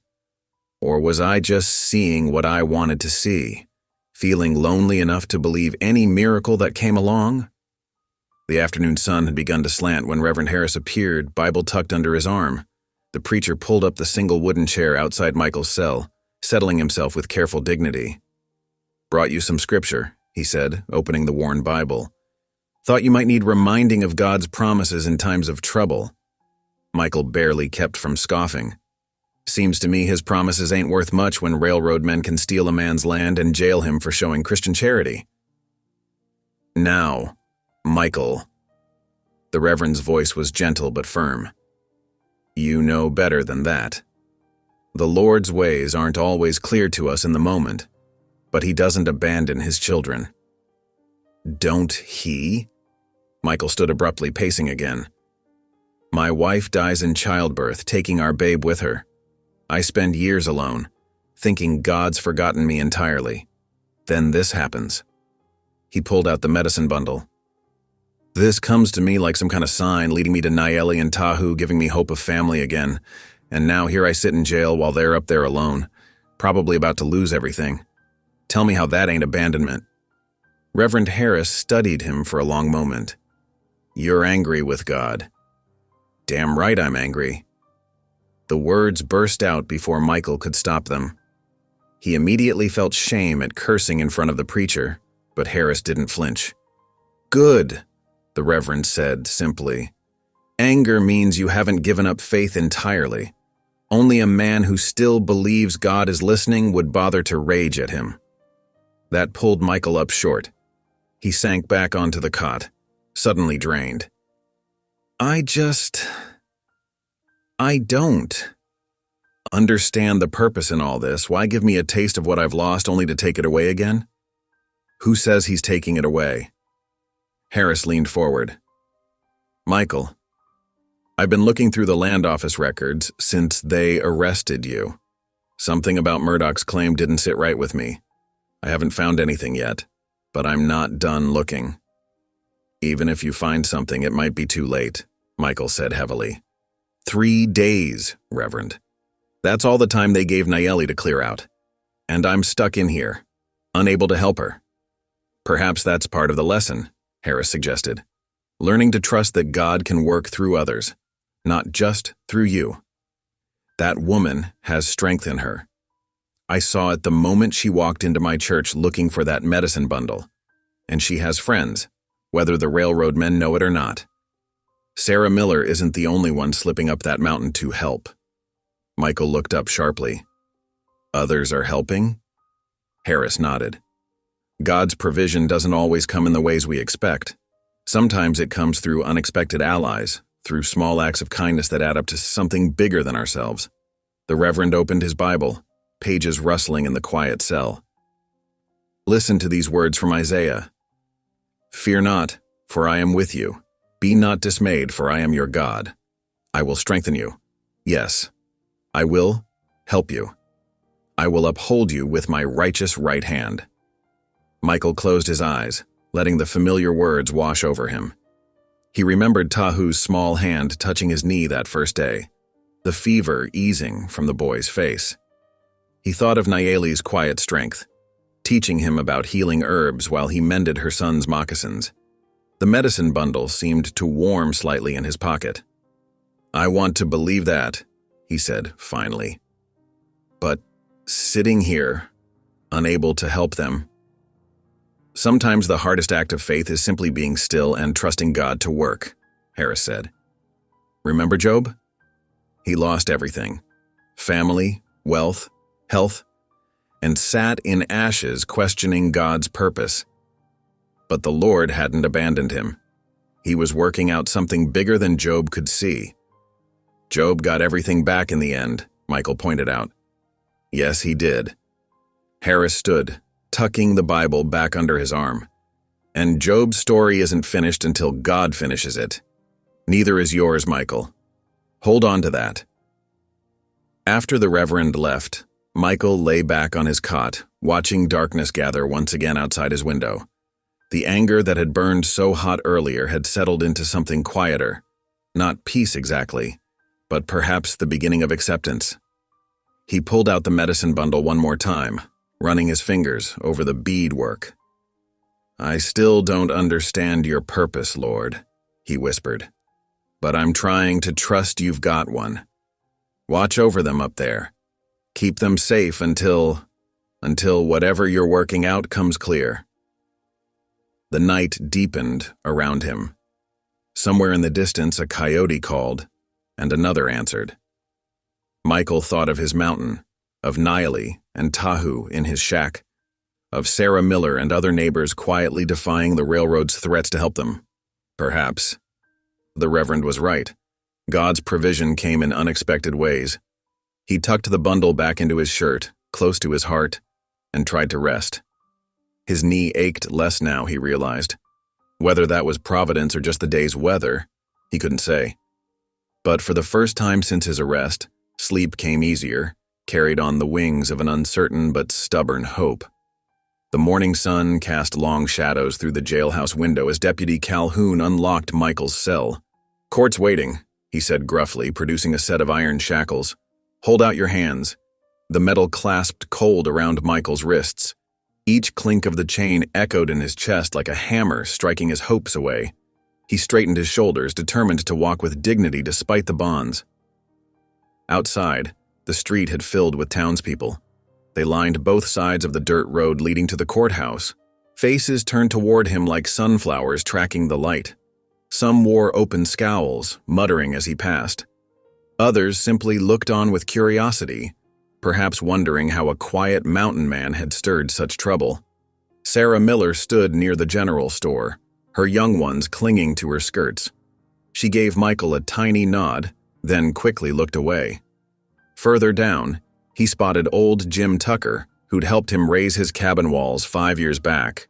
Or was I just seeing what I wanted to see, feeling lonely enough to believe any miracle that came along? The afternoon sun had begun to slant when Reverend Harris appeared, Bible tucked under his arm. The preacher pulled up the single wooden chair outside Michael's cell, settling himself with careful dignity. "Brought you some scripture," he said, opening the worn Bible. "Thought you might need reminding of God's promises in times of trouble." Michael barely kept from scoffing. "Seems to me his promises ain't worth much when railroad men can steal a man's land and jail him for showing Christian charity." "Now, Michael." The Reverend's voice was gentle but firm. "You know better than that. The Lord's ways aren't always clear to us in the moment, but He doesn't abandon His children." "Don't He?" Michael stood abruptly, pacing again. "My wife dies in childbirth, taking our babe with her. I spend years alone, thinking God's forgotten me entirely. Then this happens." He pulled out the medicine bundle. "This comes to me like some kind of sign leading me to Nayeli and Tahu, giving me hope of family again. And now here I sit in jail while they're up there alone, probably about to lose everything. Tell me how that ain't abandonment." Reverend Harris studied him for a long moment. "You're angry with God." "Damn right I'm angry." The words burst out before Michael could stop them. He immediately felt shame at cursing in front of the preacher, but Harris didn't flinch. "Good," the Reverend said simply. "Anger means you haven't given up faith entirely. Only a man who still believes God is listening would bother to rage at Him." That pulled Michael up short. He sank back onto the cot, suddenly drained. I don't understand the purpose in all this. Why give me a taste of what I've lost only to take it away again?" "Who says He's taking it away?" Harris leaned forward. "Michael, I've been looking through the land office records since they arrested you. Something about Murdoch's claim didn't sit right with me. I haven't found anything yet, but I'm not done looking." "Even if you find something, it might be too late," Michael said heavily. 3 days, Reverend. That's all the time they gave Nayeli to clear out. And I'm stuck in here, unable to help her. Perhaps that's part of the lesson, Harris suggested. Learning to trust that God can work through others, not just through you. That woman has strength in her. I saw it the moment she walked into my church looking for that medicine bundle. And she has friends, whether the railroad men know it or not. Sarah Miller isn't the only one slipping up that mountain to help. Michael looked up sharply. Others are helping? Harris nodded. God's provision doesn't always come in the ways we expect. Sometimes it comes through unexpected allies, through small acts of kindness that add up to something bigger than ourselves. The Reverend opened his Bible, pages rustling in the quiet cell. Listen to these words from Isaiah. Fear not, for I am with you. Be not dismayed, for I am your God. I will strengthen you. Yes, I will help you. I will uphold you with my righteous right hand. Michael closed his eyes, letting the familiar words wash over him. He remembered Tahu's small hand touching his knee that first day, the fever easing from the boy's face. He thought of Nayeli's quiet strength, teaching him about healing herbs while he mended her son's moccasins. The medicine bundle seemed to warm slightly in his pocket. I want to believe that, he said finally. But sitting here, unable to help them. Sometimes the hardest act of faith is simply being still and trusting God to work, Harris said. Remember Job? He lost everything, family, wealth, health, and sat in ashes questioning God's purpose. But the Lord hadn't abandoned him. He was working out something bigger than Job could see. Job got everything back in the end, Michael pointed out. Yes, he did. Harris stood, tucking the Bible back under his arm. And Job's story isn't finished until God finishes it. Neither is yours, Michael. Hold on to that. After the Reverend left, Michael lay back on his cot, watching darkness gather once again outside his window. The anger that had burned so hot earlier had settled into something quieter. Not peace exactly, but perhaps the beginning of acceptance. He pulled out the medicine bundle one more time, running his fingers over the beadwork. "I still don't understand your purpose, Lord," he whispered. "But I'm trying to trust you've got one. Watch over them up there. Keep them safe until whatever you're working out comes clear." The night deepened around him. Somewhere in the distance, a coyote called, and another answered. Michael thought of his mountain, of Niley and Tahu in his shack, of Sarah Miller and other neighbors quietly defying the railroad's threats to help them. Perhaps. The Reverend was right. God's provision came in unexpected ways. He tucked the bundle back into his shirt, close to his heart, and tried to rest. His knee ached less now, he realized. Whether that was providence or just the day's weather, he couldn't say. But for the first time since his arrest, sleep came easier, carried on the wings of an uncertain but stubborn hope. The morning sun cast long shadows through the jailhouse window as Deputy Calhoun unlocked Michael's cell. "Court's waiting," he said gruffly, producing a set of iron shackles. "Hold out your hands." The metal clasped cold around Michael's wrists. Each clink of the chain echoed in his chest like a hammer striking his hopes away. He straightened his shoulders, determined to walk with dignity despite the bonds. Outside, the street had filled with townspeople. They lined both sides of the dirt road leading to the courthouse. Faces turned toward him like sunflowers tracking the light. Some wore open scowls, muttering as he passed. Others simply looked on with curiosity, perhaps wondering how a quiet mountain man had stirred such trouble. Sarah Miller stood near the general store, her young ones clinging to her skirts. She gave Michael a tiny nod, then quickly looked away. Further down, he spotted old Jim Tucker, who'd helped him raise his cabin walls 5 years back.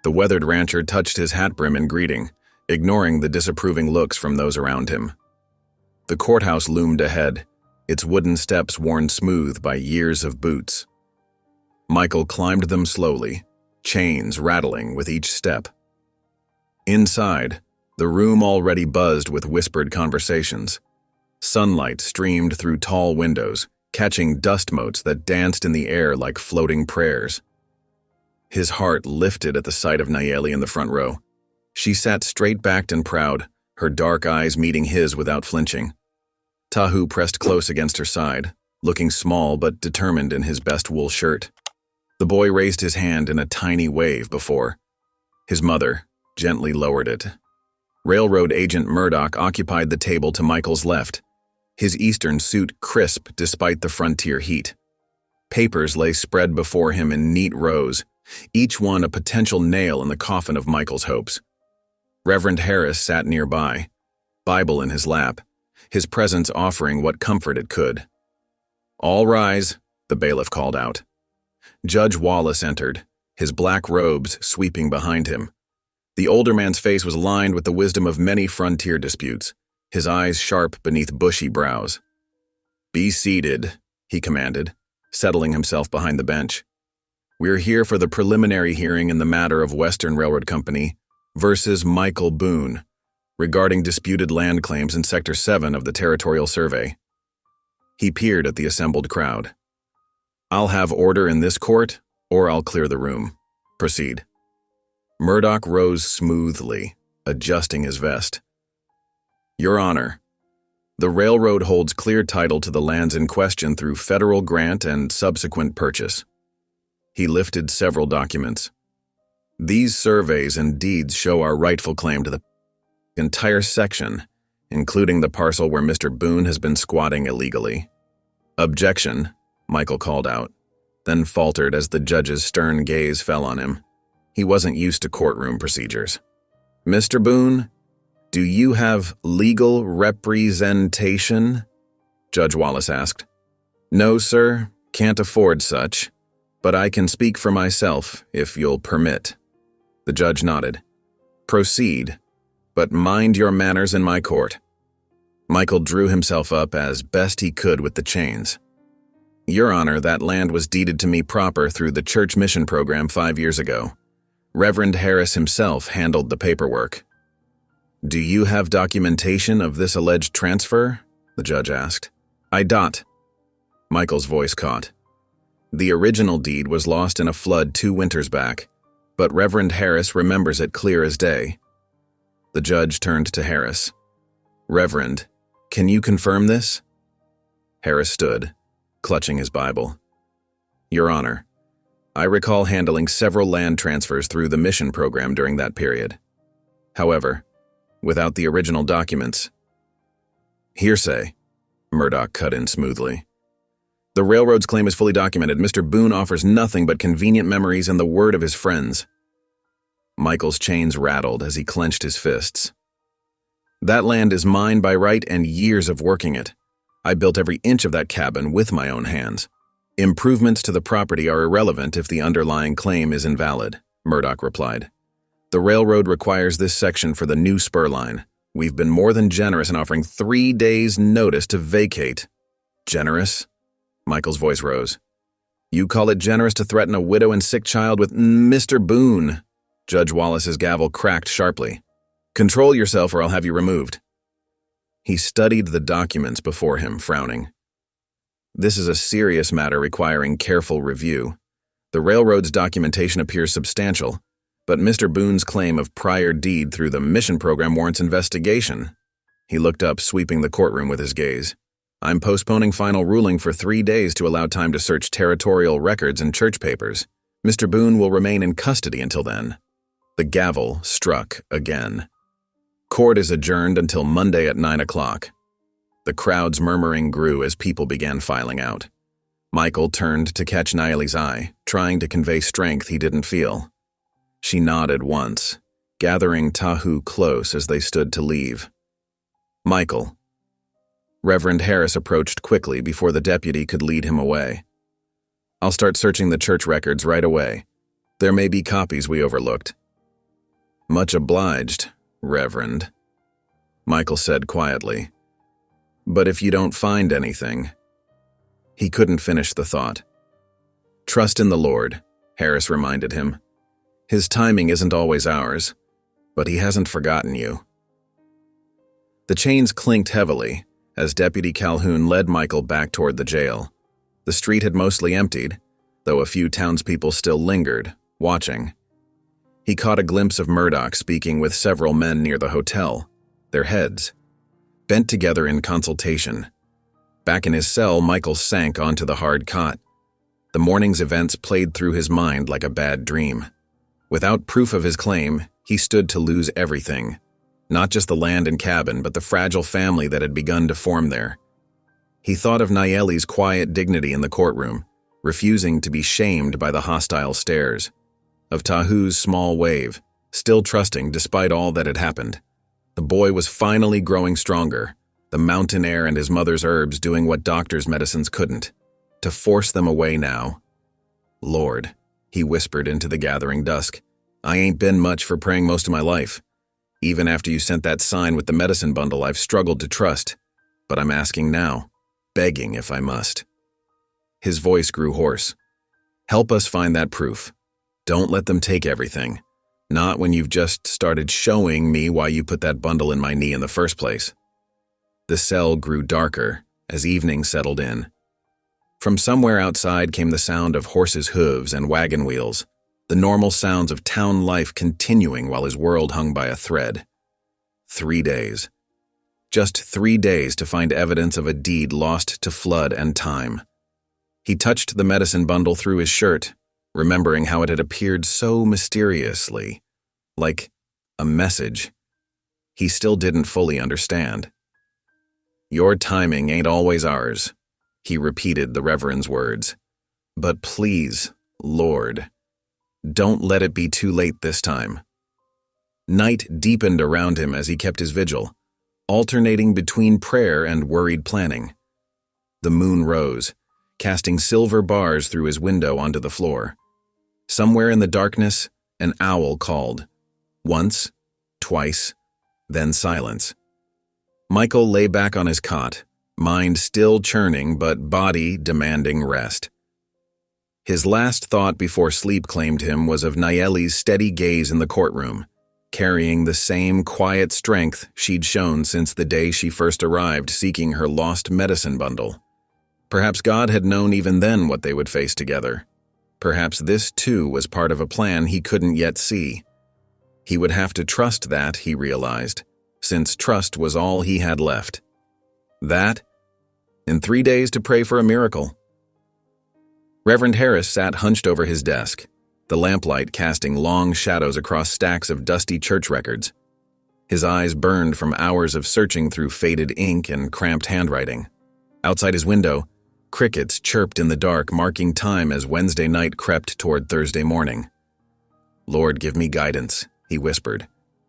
The weathered rancher touched his hat brim in greeting, ignoring the disapproving looks from those around him. The courthouse loomed ahead, its wooden steps worn smooth by years of boots. Michael climbed them slowly, chains rattling with each step. Inside, the room already buzzed with whispered conversations. Sunlight streamed through tall windows, catching dust motes that danced in the air like floating prayers. His heart lifted at the sight of Nayeli in the front row. She sat straight-backed and proud, her dark eyes meeting his without flinching. Tahu pressed close against her side, looking small but determined in his best wool shirt. The boy raised his hand in a tiny wave before. His mother gently lowered it. Railroad agent Murdoch occupied the table to Michael's left, his Eastern suit crisp despite the frontier heat. Papers lay spread before him in neat rows, each one a potential nail in the coffin of Michael's hopes. Reverend Harris sat nearby, Bible in his lap, his presence offering what comfort it could. "All rise," the bailiff called out. Judge Wallace entered, his black robes sweeping behind him. The older man's face was lined with the wisdom of many frontier disputes, his eyes sharp beneath bushy brows. "Be seated," he commanded, settling himself behind the bench. "We're here for the preliminary hearing in the matter of Western Railroad Company versus Michael Boone, regarding disputed land claims in Sector 7 of the Territorial Survey." He peered at the assembled crowd. "I'll have order in this court, or I'll clear the room. Proceed." Murdoch rose smoothly, adjusting his vest. "Your Honor, the railroad holds clear title to the lands in question through federal grant and subsequent purchase." He lifted several documents. "These surveys and deeds show our rightful claim to the entire section, including the parcel where Mr. Boone has been squatting illegally." "Objection," Michael called out, then faltered as the judge's stern gaze fell on him. He wasn't used to courtroom procedures. "Mr. Boone, do you have legal representation?" Judge Wallace asked. "No, sir, can't afford such. But I can speak for myself, if you'll permit. The judge nodded. Proceed, but mind your manners in my court. Michael drew himself up as best he could with the chains. Your Honor, that land was deeded to me proper through the church mission program 5 years ago. Reverend Harris himself handled the paperwork. Do you have documentation of this alleged transfer? The judge asked. I dot. Michael's voice caught. The original deed was lost in a flood 2 winters back, but Reverend Harris remembers it clear as day. The judge turned to Harris. Reverend, can you confirm this? Harris stood, clutching his Bible. Your Honor, I recall handling several land transfers through the mission program during that period. However, without the original documents. Hearsay, Murdoch cut in smoothly. The railroad's claim is fully documented. Mr. Boone offers nothing but convenient memories and the word of his friends. Michael's chains rattled as he clenched his fists. That land is mine by right and years of working it. I built every inch of that cabin with my own hands. Improvements to the property are irrelevant if the underlying claim is invalid, Murdoch replied. The railroad requires this section for the new spur line. We've been more than generous in offering 3 days' notice to vacate. Generous? Michael's voice rose. You call it generous to threaten a widow and sick child with Mr. Boone? Judge Wallace's gavel cracked sharply. Control yourself or I'll have you removed. He studied the documents before him, frowning. This is a serious matter requiring careful review. The railroad's documentation appears substantial, but Mr. Boone's claim of prior deed through the mission program warrants investigation. He looked up, sweeping the courtroom with his gaze. I'm postponing final ruling for 3 days to allow time to search territorial records and church papers. Mr. Boone will remain in custody until then. The gavel struck again. Court is adjourned until Monday at 9 o'clock. The crowd's murmuring grew as people began filing out. Michael turned to catch Naili's eye, trying to convey strength he didn't feel. She nodded once, gathering Tahu close as they stood to leave. Michael. Reverend Harris approached quickly before the deputy could lead him away. I'll start searching the church records right away. There may be copies we overlooked. Much obliged, Reverend, Michael said quietly. But if you don't find anything... He couldn't finish the thought. Trust in the Lord, Harris reminded him. His timing isn't always ours, but he hasn't forgotten you. The chains clinked heavily as Deputy Calhoun led Michael back toward the jail. The street had mostly emptied, though a few townspeople still lingered, watching. He caught a glimpse of Murdoch speaking with several men near the hotel, their heads bent together in consultation. Back in his cell, Michael sank onto the hard cot. The morning's events played through his mind like a bad dream. Without proof of his claim, he stood to lose everything. Not just the land and cabin, but the fragile family that had begun to form there. He thought of Nayeli's quiet dignity in the courtroom, refusing to be shamed by the hostile stares. Of Tahu's small wave, still trusting despite all that had happened. The boy was finally growing stronger, the mountain air and his mother's herbs doing what doctors' medicines couldn't. To force them away now. Lord, he whispered into the gathering dusk, I ain't been much for praying most of my life. Even after you sent that sign with the medicine bundle, I've struggled to trust. But I'm asking now, begging if I must. His voice grew hoarse. Help us find that proof. Don't let them take everything. Not when you've just started showing me why you put that bundle in my knee in the first place. The cell grew darker as evening settled in. From somewhere outside came the sound of horses' hooves and wagon wheels, the normal sounds of town life continuing while his world hung by a thread. 3 days. Just 3 days to find evidence of a deed lost to flood and time. He touched the medicine bundle through his shirt, remembering how it had appeared so mysteriously, like a message. He still didn't fully understand. Your timing ain't always ours, he repeated the Reverend's words. But please, Lord, don't let it be too late this time. Night deepened around him as he kept his vigil, alternating between prayer and worried planning. The moon rose, casting silver bars through his window onto the floor. Somewhere in the darkness, an owl called. Once, twice, then silence. Michael lay back on his cot, mind still churning but body demanding rest. His last thought before sleep claimed him was of Nayeli's steady gaze in the courtroom, carrying the same quiet strength she'd shown since the day she first arrived seeking her lost medicine bundle. Perhaps God had known even then what they would face together. Perhaps this, too, was part of a plan he couldn't yet see. He would have to trust that, he realized, since trust was all he had left. That, and 3 days to pray for a miracle. Reverend Harris sat hunched over his desk, the lamplight casting long shadows across stacks of dusty church records. His eyes burned from hours of searching through faded ink and cramped handwriting. Outside his window, crickets chirped in the dark, marking time as Wednesday night crept toward Thursday morning. "Lord, give me guidance," he whispered,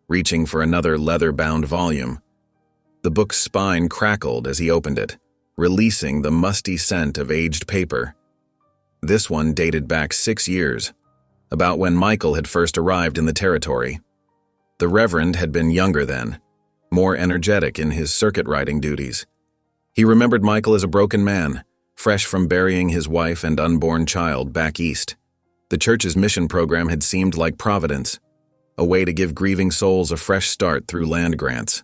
reaching for another leather-bound volume. The book's spine crackled as he opened it, releasing the musty scent of aged paper. This one dated back 6 years, about when Michael had first arrived in the territory. The Reverend had been younger then, more energetic in his circuit-riding duties. He remembered Michael as a broken man, fresh from burying his wife and unborn child back east. The church's mission program had seemed like providence, a way to give grieving souls a fresh start through land grants.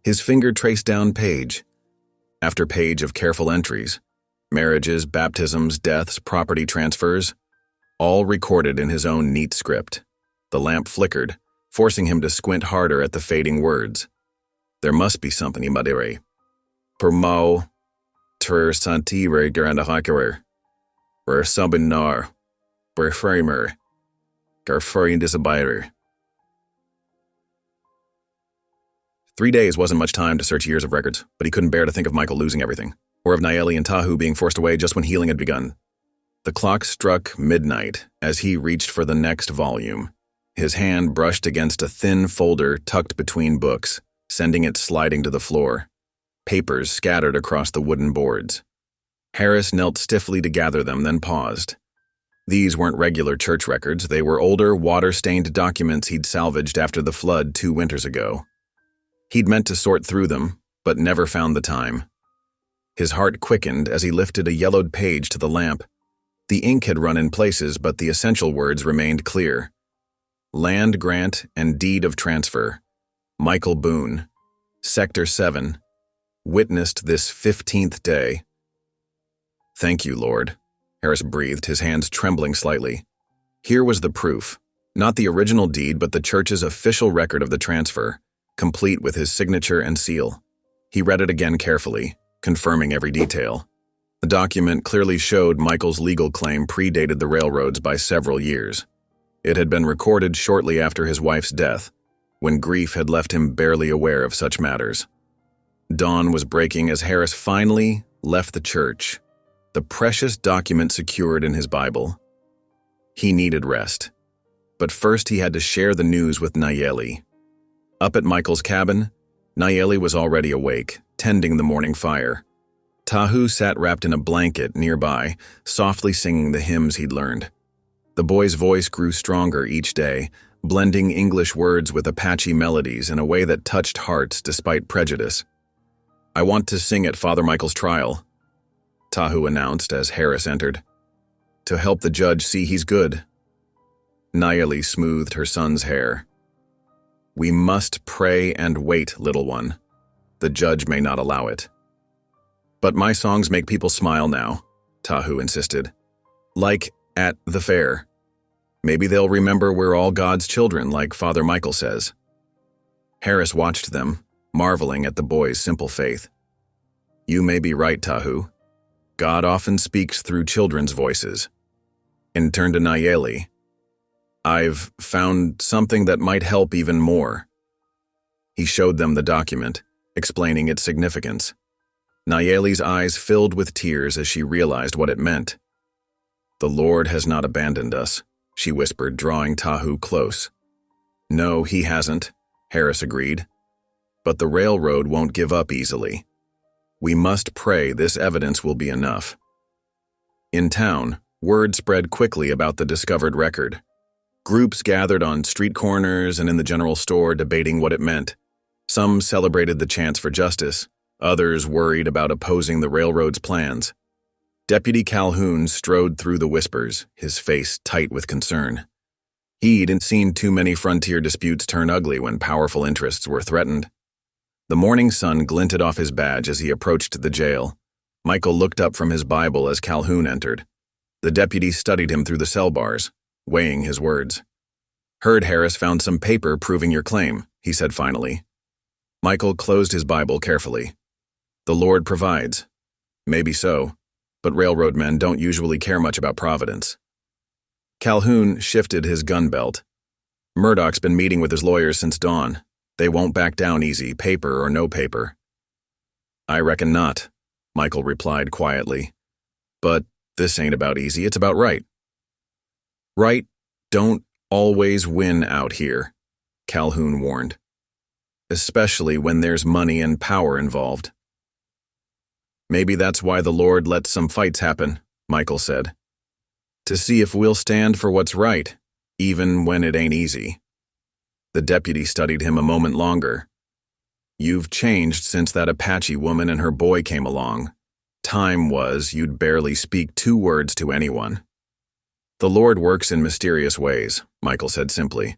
His finger traced down page after page of careful entries. Marriages, baptisms, deaths, property transfers, all recorded in his own neat script. The lamp flickered, forcing him to squint harder at the fading words. There must be something, he muttered. Per mo, ter santire granda hakarer, per subinar, per framer, gar furring disabider. 3 days wasn't much time to search years of records, but he couldn't bear to think of Michael losing everything, or of Nayeli and Tahu being forced away just when healing had begun. The clock struck midnight as he reached for the next volume. His hand brushed against a thin folder tucked between books, sending it sliding to the floor. Papers scattered across the wooden boards. Harris knelt stiffly to gather them, then paused. These weren't regular church records. They were older, water-stained documents he'd salvaged after the flood 2 winters ago. He'd meant to sort through them, but never found the time. His heart quickened as he lifted a yellowed page to the lamp. The ink had run in places, but the essential words remained clear. Land grant and deed of transfer. Michael Boone. Sector 7. Witnessed this 15th day. Thank you, Lord, Harris breathed, his hands trembling slightly. Here was the proof. Not the original deed, but the church's official record of the transfer, complete with his signature and seal. He read it again carefully, confirming every detail. The document clearly showed Michael's legal claim predated the railroads by several years. It had been recorded shortly after his wife's death, when grief had left him barely aware of such matters. Dawn was breaking as Harris finally left the church, the precious document secured in his Bible. He needed rest, but first he had to share the news with Nayeli. Up at Michael's cabin, Nayeli was already awake, tending the morning fire. Tahu sat wrapped in a blanket nearby, softly singing the hymns he'd learned. The boy's voice grew stronger each day, blending English words with Apache melodies in a way that touched hearts despite prejudice. "I want to sing at Father Michael's trial," Tahu announced as Harris entered. "To help the judge see he's good." Nayeli smoothed her son's hair. "We must pray and wait, little one. The judge may not allow it." "But my songs make people smile now," Tahu insisted. "Like at the fair. Maybe they'll remember we're all God's children, like Father Michael says." Harris watched them, marveling at the boy's simple faith. "You may be right, Tahu. God often speaks through children's voices." And turned to Nayeli. "I've found something that might help even more." He showed them the document, explaining its significance. Nayeli's eyes filled with tears as she realized what it meant. "The Lord has not abandoned us," she whispered, drawing Tahu close. "No, he hasn't," Harris agreed. "But the railroad won't give up easily. We must pray this evidence will be enough." In town, word spread quickly about the discovered record. Groups gathered on street corners and in the general store debating what it meant. Some celebrated the chance for justice, others worried about opposing the railroad's plans. Deputy Calhoun strode through the whispers, his face tight with concern. He'd seen too many frontier disputes turn ugly when powerful interests were threatened. The morning sun glinted off his badge as he approached the jail. Michael looked up from his Bible as Calhoun entered. The deputy studied him through the cell bars, weighing his words. "Heard Harris found some paper proving your claim," he said finally. Michael closed his Bible carefully. "The Lord provides." "Maybe so, but railroad men don't usually care much about providence." Calhoun shifted his gun belt. "Murdoch's been meeting with his lawyers since dawn. They won't back down easy, paper or no paper." "I reckon not," Michael replied quietly. "But this ain't about easy, it's about right." "Right don't always win out here," Calhoun warned. "Especially when there's money and power involved." "Maybe that's why the Lord lets some fights happen," Michael said. "To see if we'll stand for what's right, even when it ain't easy." The deputy studied him a moment longer. "You've changed since that Apache woman and her boy came along. Time was you'd barely speak 2 words to anyone." "The Lord works in mysterious ways," Michael said simply.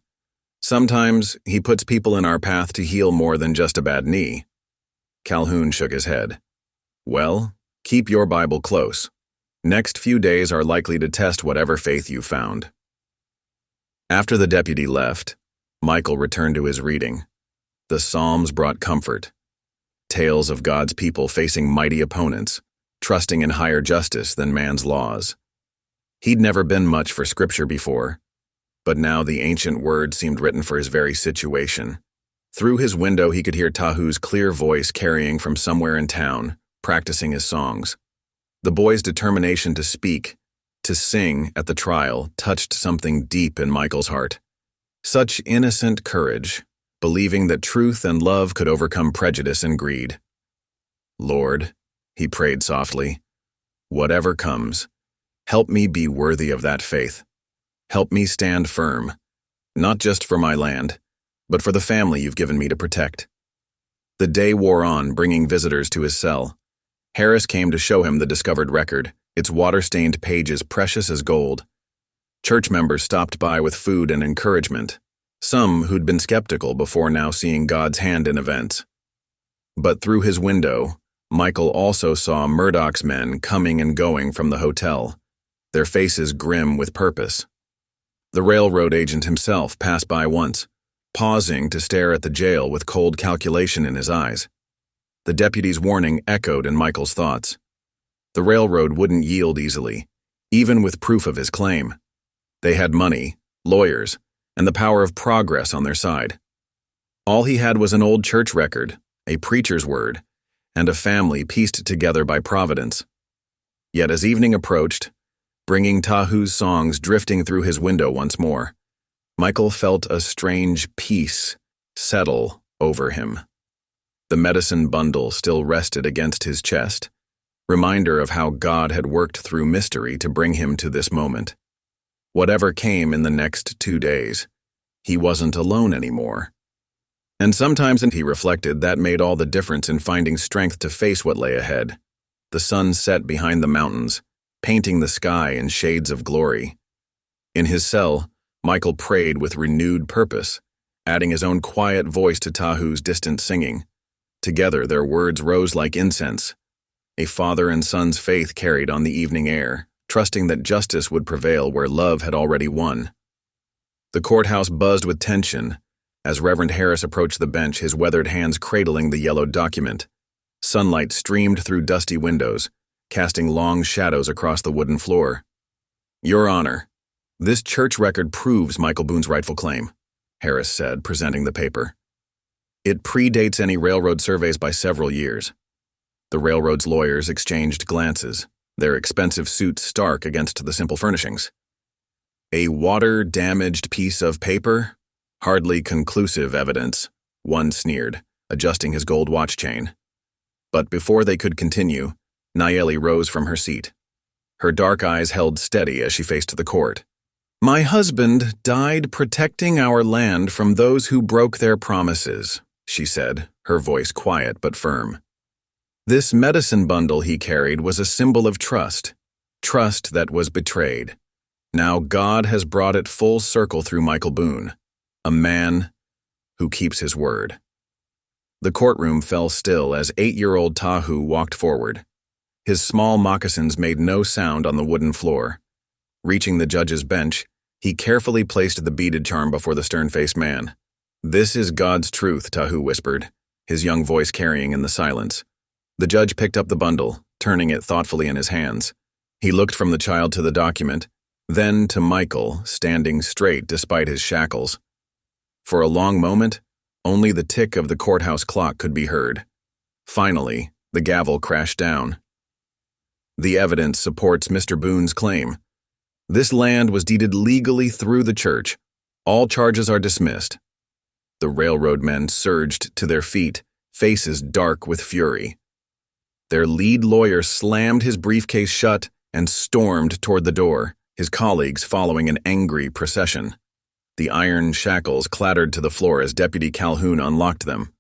"Sometimes he puts people in our path to heal more than just a bad knee." Calhoun shook his head. "Well, keep your Bible close. Next few days are likely to test whatever faith you found." After the deputy left, Michael returned to his reading. The Psalms brought comfort. Tales of God's people facing mighty opponents, trusting in higher justice than man's laws. He'd never been much for scripture before, but now the ancient word seemed written for his very situation. Through his window he could hear Tahu's clear voice carrying from somewhere in town, practicing his songs. The boy's determination to speak, to sing at the trial, touched something deep in Michael's heart. Such innocent courage, believing that truth and love could overcome prejudice and greed. "Lord," he prayed softly, "whatever comes, help me be worthy of that faith. Help me stand firm, not just for my land, but for the family you've given me to protect." The day wore on, bringing visitors to his cell. Harris came to show him the discovered record, its water-stained pages precious as gold. Church members stopped by with food and encouragement, some who'd been skeptical before now seeing God's hand in events. But through his window, Michael also saw Murdoch's men coming and going from the hotel, their faces grim with purpose. The railroad agent himself passed by once, pausing to stare at the jail with cold calculation in his eyes. The deputy's warning echoed in Michael's thoughts. The railroad wouldn't yield easily, even with proof of his claim. They had money, lawyers, and the power of progress on their side. All he had was an old church record, a preacher's word, and a family pieced together by providence. Yet as evening approached, bringing Tahu's songs drifting through his window once more, Michael felt a strange peace settle over him. The medicine bundle still rested against his chest, reminder of how God had worked through mystery to bring him to this moment. Whatever came in the next 2 days, he wasn't alone anymore. And sometimes, he reflected, that made all the difference in finding strength to face what lay ahead. The sun set behind the mountains, painting the sky in shades of glory. In his cell, Michael prayed with renewed purpose, adding his own quiet voice to Tahu's distant singing. Together, their words rose like incense. A father and son's faith carried on the evening air, trusting that justice would prevail where love had already won. The courthouse buzzed with tension as Reverend Harris approached the bench, his weathered hands cradling the yellowed document. Sunlight streamed through dusty windows, casting long shadows across the wooden floor. "Your Honor, this church record proves Michael Boone's rightful claim," Harris said, presenting the paper. "It predates any railroad surveys by several years." The railroad's lawyers exchanged glances, their expensive suits stark against the simple furnishings. "A water-damaged piece of paper? Hardly conclusive evidence," one sneered, adjusting his gold watch chain. But before they could continue, Nayeli rose from her seat. Her dark eyes held steady as she faced the court. "My husband died protecting our land from those who broke their promises," she said, her voice quiet but firm. "This medicine bundle he carried was a symbol of trust that was betrayed. Now God has brought it full circle through Michael Boone, a man who keeps his word." The courtroom fell still as 8-year-old Tahu walked forward. His small moccasins made no sound on the wooden floor. Reaching the judge's bench, he carefully placed the beaded charm before the stern-faced man. "This is God's truth," Tahu whispered, his young voice carrying in the silence. The judge picked up the bundle, turning it thoughtfully in his hands. He looked from the child to the document, then to Michael, standing straight despite his shackles. For a long moment, only the tick of the courthouse clock could be heard. Finally, the gavel crashed down. "The evidence supports Mr. Boone's claim. This land was deeded legally through the church. All charges are dismissed." The railroad men surged to their feet, faces dark with fury. Their lead lawyer slammed his briefcase shut and stormed toward the door, his colleagues following an angry procession. The iron shackles clattered to the floor as Deputy Calhoun unlocked them.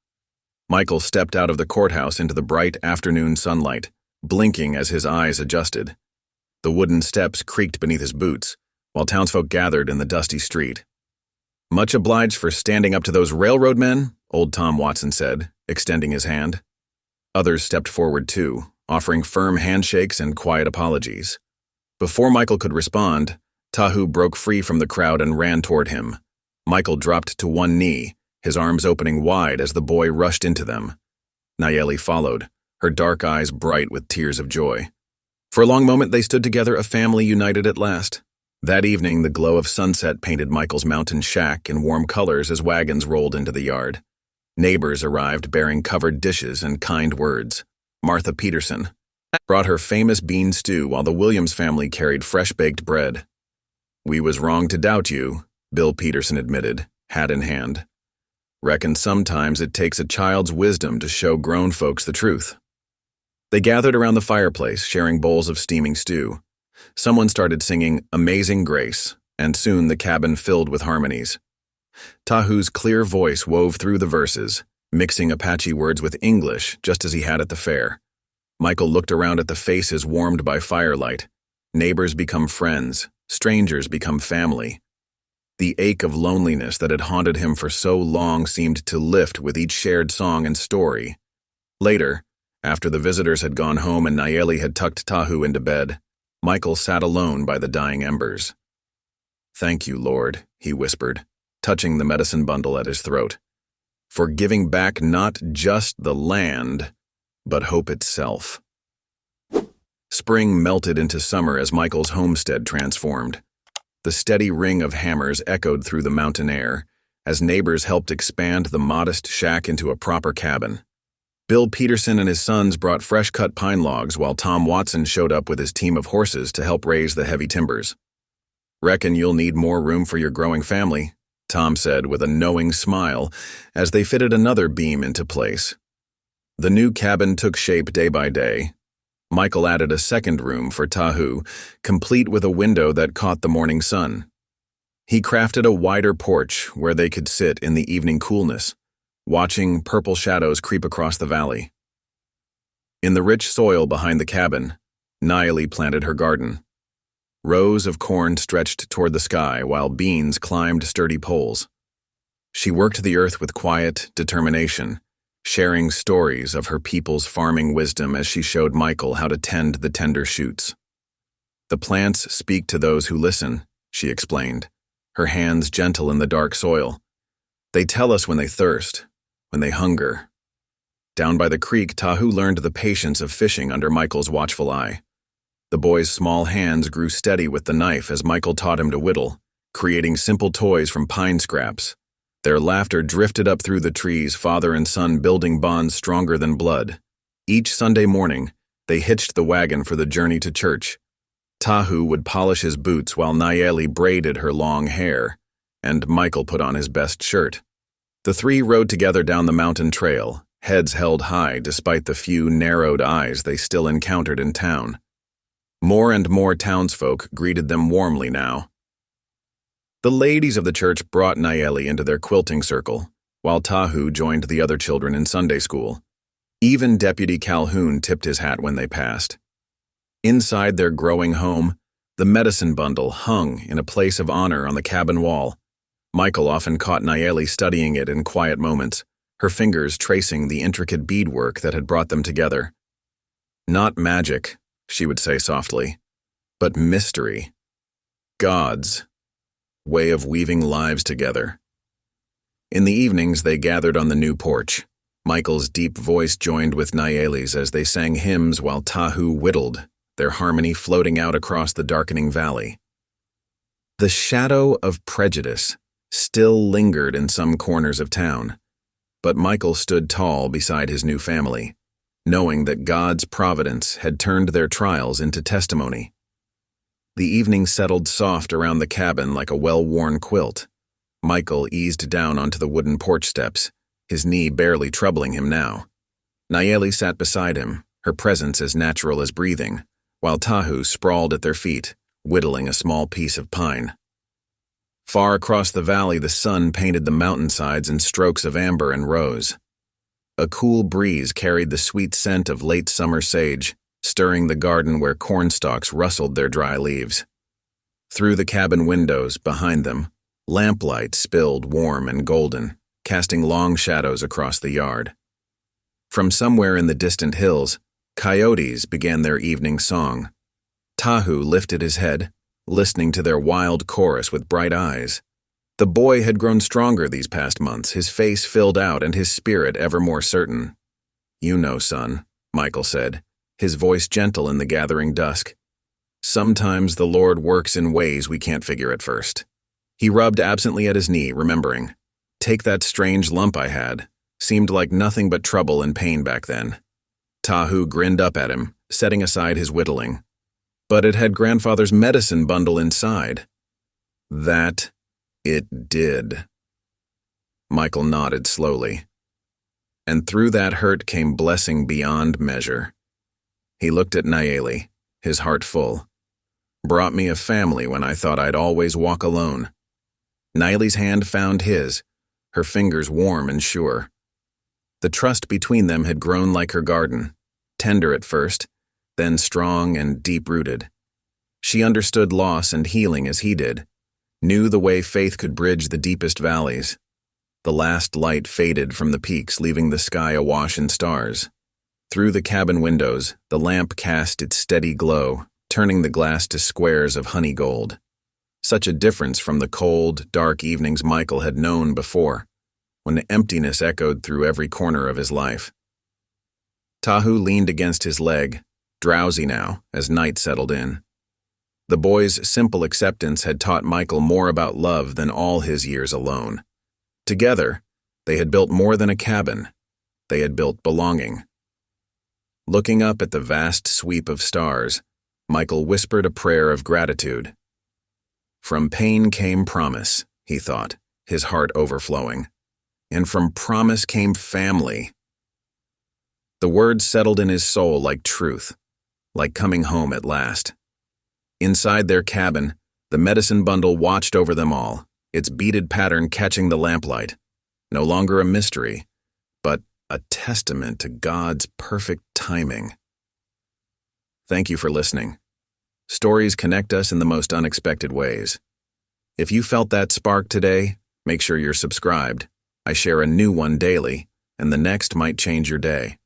Michael stepped out of the courthouse into the bright afternoon sunlight, blinking as his eyes adjusted. The wooden steps creaked beneath his boots, while townsfolk gathered in the dusty street. "Much obliged for standing up to those railroad men," old Tom Watson said, extending his hand. Others stepped forward too, offering firm handshakes and quiet apologies. Before Michael could respond, Tahu broke free from the crowd and ran toward him. Michael dropped to one knee, his arms opening wide as the boy rushed into them. Nayeli followed, her dark eyes bright with tears of joy. For a long moment they stood together, a family united at last. That evening the glow of sunset painted Michael's mountain shack in warm colors as wagons rolled into the yard. Neighbors arrived bearing covered dishes and kind words. Martha Peterson brought her famous bean stew while the Williams family carried fresh-baked bread. "We was wrong to doubt you," Bill Peterson admitted, hat in hand. "Reckon sometimes it takes a child's wisdom to show grown folks the truth." They gathered around the fireplace, sharing bowls of steaming stew. Someone started singing Amazing Grace, and soon the cabin filled with harmonies. Tahu's clear voice wove through the verses, mixing Apache words with English just as he had at the fair. Michael looked around at the faces warmed by firelight. Neighbors become friends, strangers become family. The ache of loneliness that had haunted him for so long seemed to lift with each shared song and story. Later, after the visitors had gone home and Nayeli had tucked Tahu into bed, Michael sat alone by the dying embers. "Thank you, Lord," he whispered, touching the medicine bundle at his throat, "for giving back not just the land, but hope itself." Spring melted into summer as Michael's homestead transformed. The steady ring of hammers echoed through the mountain air as neighbors helped expand the modest shack into a proper cabin. Bill Peterson and his sons brought fresh-cut pine logs while Tom Watson showed up with his team of horses to help raise the heavy timbers. "Reckon you'll need more room for your growing family," Tom said with a knowing smile as they fitted another beam into place. The new cabin took shape day by day. Michael added a second room for Tahu, complete with a window that caught the morning sun. He crafted a wider porch where they could sit in the evening coolness, watching purple shadows creep across the valley. In the rich soil behind the cabin, Nayeli planted her garden. Rows of corn stretched toward the sky while beans climbed sturdy poles. She worked the earth with quiet determination, sharing stories of her people's farming wisdom as she showed Michael how to tend the tender shoots. "The plants speak to those who listen," she explained, her hands gentle in the dark soil. "They tell us when they thirst, when they hunger." Down by the creek, Tahu learned the patience of fishing under Michael's watchful eye. The boy's small hands grew steady with the knife as Michael taught him to whittle, creating simple toys from pine scraps. Their laughter drifted up through the trees, father and son building bonds stronger than blood. Each Sunday morning, they hitched the wagon for the journey to church. Tahu would polish his boots while Nayeli braided her long hair, and Michael put on his best shirt. The three rode together down the mountain trail, heads held high despite the few narrowed eyes they still encountered in town. More and more townsfolk greeted them warmly now. The ladies of the church brought Nayeli into their quilting circle, while Tahu joined the other children in Sunday school. Even Deputy Calhoun tipped his hat when they passed. Inside their growing home, the medicine bundle hung in a place of honor on the cabin wall. Michael often caught Nayeli studying it in quiet moments, her fingers tracing the intricate beadwork that had brought them together. Not magic, she would say softly, but mystery. God's way of weaving lives together. In the evenings, they gathered on the new porch. Michael's deep voice joined with Nayeli's as they sang hymns while Tahu whittled, their harmony floating out across the darkening valley. The shadow of prejudice still lingered in some corners of town, but Michael stood tall beside his new family, knowing that God's providence had turned their trials into testimony. The evening settled soft around the cabin like a well-worn quilt. Michael eased down onto the wooden porch steps, his knee barely troubling him now. Nayeli sat beside him, her presence as natural as breathing, while Tahu sprawled at their feet, whittling a small piece of pine. Far across the valley, the sun painted the mountainsides in strokes of amber and rose. A cool breeze carried the sweet scent of late summer sage, stirring the garden where cornstalks rustled their dry leaves. Through the cabin windows, behind them, lamplight spilled warm and golden, casting long shadows across the yard. From somewhere in the distant hills, coyotes began their evening song. Tahu lifted his head, listening to their wild chorus with bright eyes. The boy had grown stronger these past months, his face filled out and his spirit ever more certain. "You know, son," Michael said, his voice gentle in the gathering dusk. "Sometimes the Lord works in ways we can't figure at first." He rubbed absently at his knee, remembering. "Take that strange lump I had. Seemed like nothing but trouble and pain back then." Tahu grinned up at him, setting aside his whittling. "But it had grandfather's medicine bundle inside." "That it did." Michael nodded slowly. "And through that hurt came blessing beyond measure." He looked at Nayeli, his heart full. "Brought me a family when I thought I'd always walk alone." Nayeli's hand found his, her fingers warm and sure. The trust between them had grown like her garden, tender at first, then strong and deep-rooted. She understood loss and healing as he did, knew the way faith could bridge the deepest valleys. The last light faded from the peaks, leaving the sky awash in stars. Through the cabin windows, the lamp cast its steady glow, turning the glass to squares of honey gold. Such a difference from the cold, dark evenings Michael had known before, when the emptiness echoed through every corner of his life. Tahu leaned against his leg, drowsy now as night settled in. The boy's simple acceptance had taught Michael more about love than all his years alone. Together, they had built more than a cabin. They had built belonging. Looking up at the vast sweep of stars, Michael whispered a prayer of gratitude. From pain came promise, he thought, his heart overflowing. And from promise came family. The words settled in his soul like truth, like coming home at last. Inside their cabin, the medicine bundle watched over them all, its beaded pattern catching the lamplight. No longer a mystery, but a testament to God's perfect timing. Thank you for listening. Stories connect us in the most unexpected ways. If you felt that spark today, make sure you're subscribed. I share a new one daily, and the next might change your day.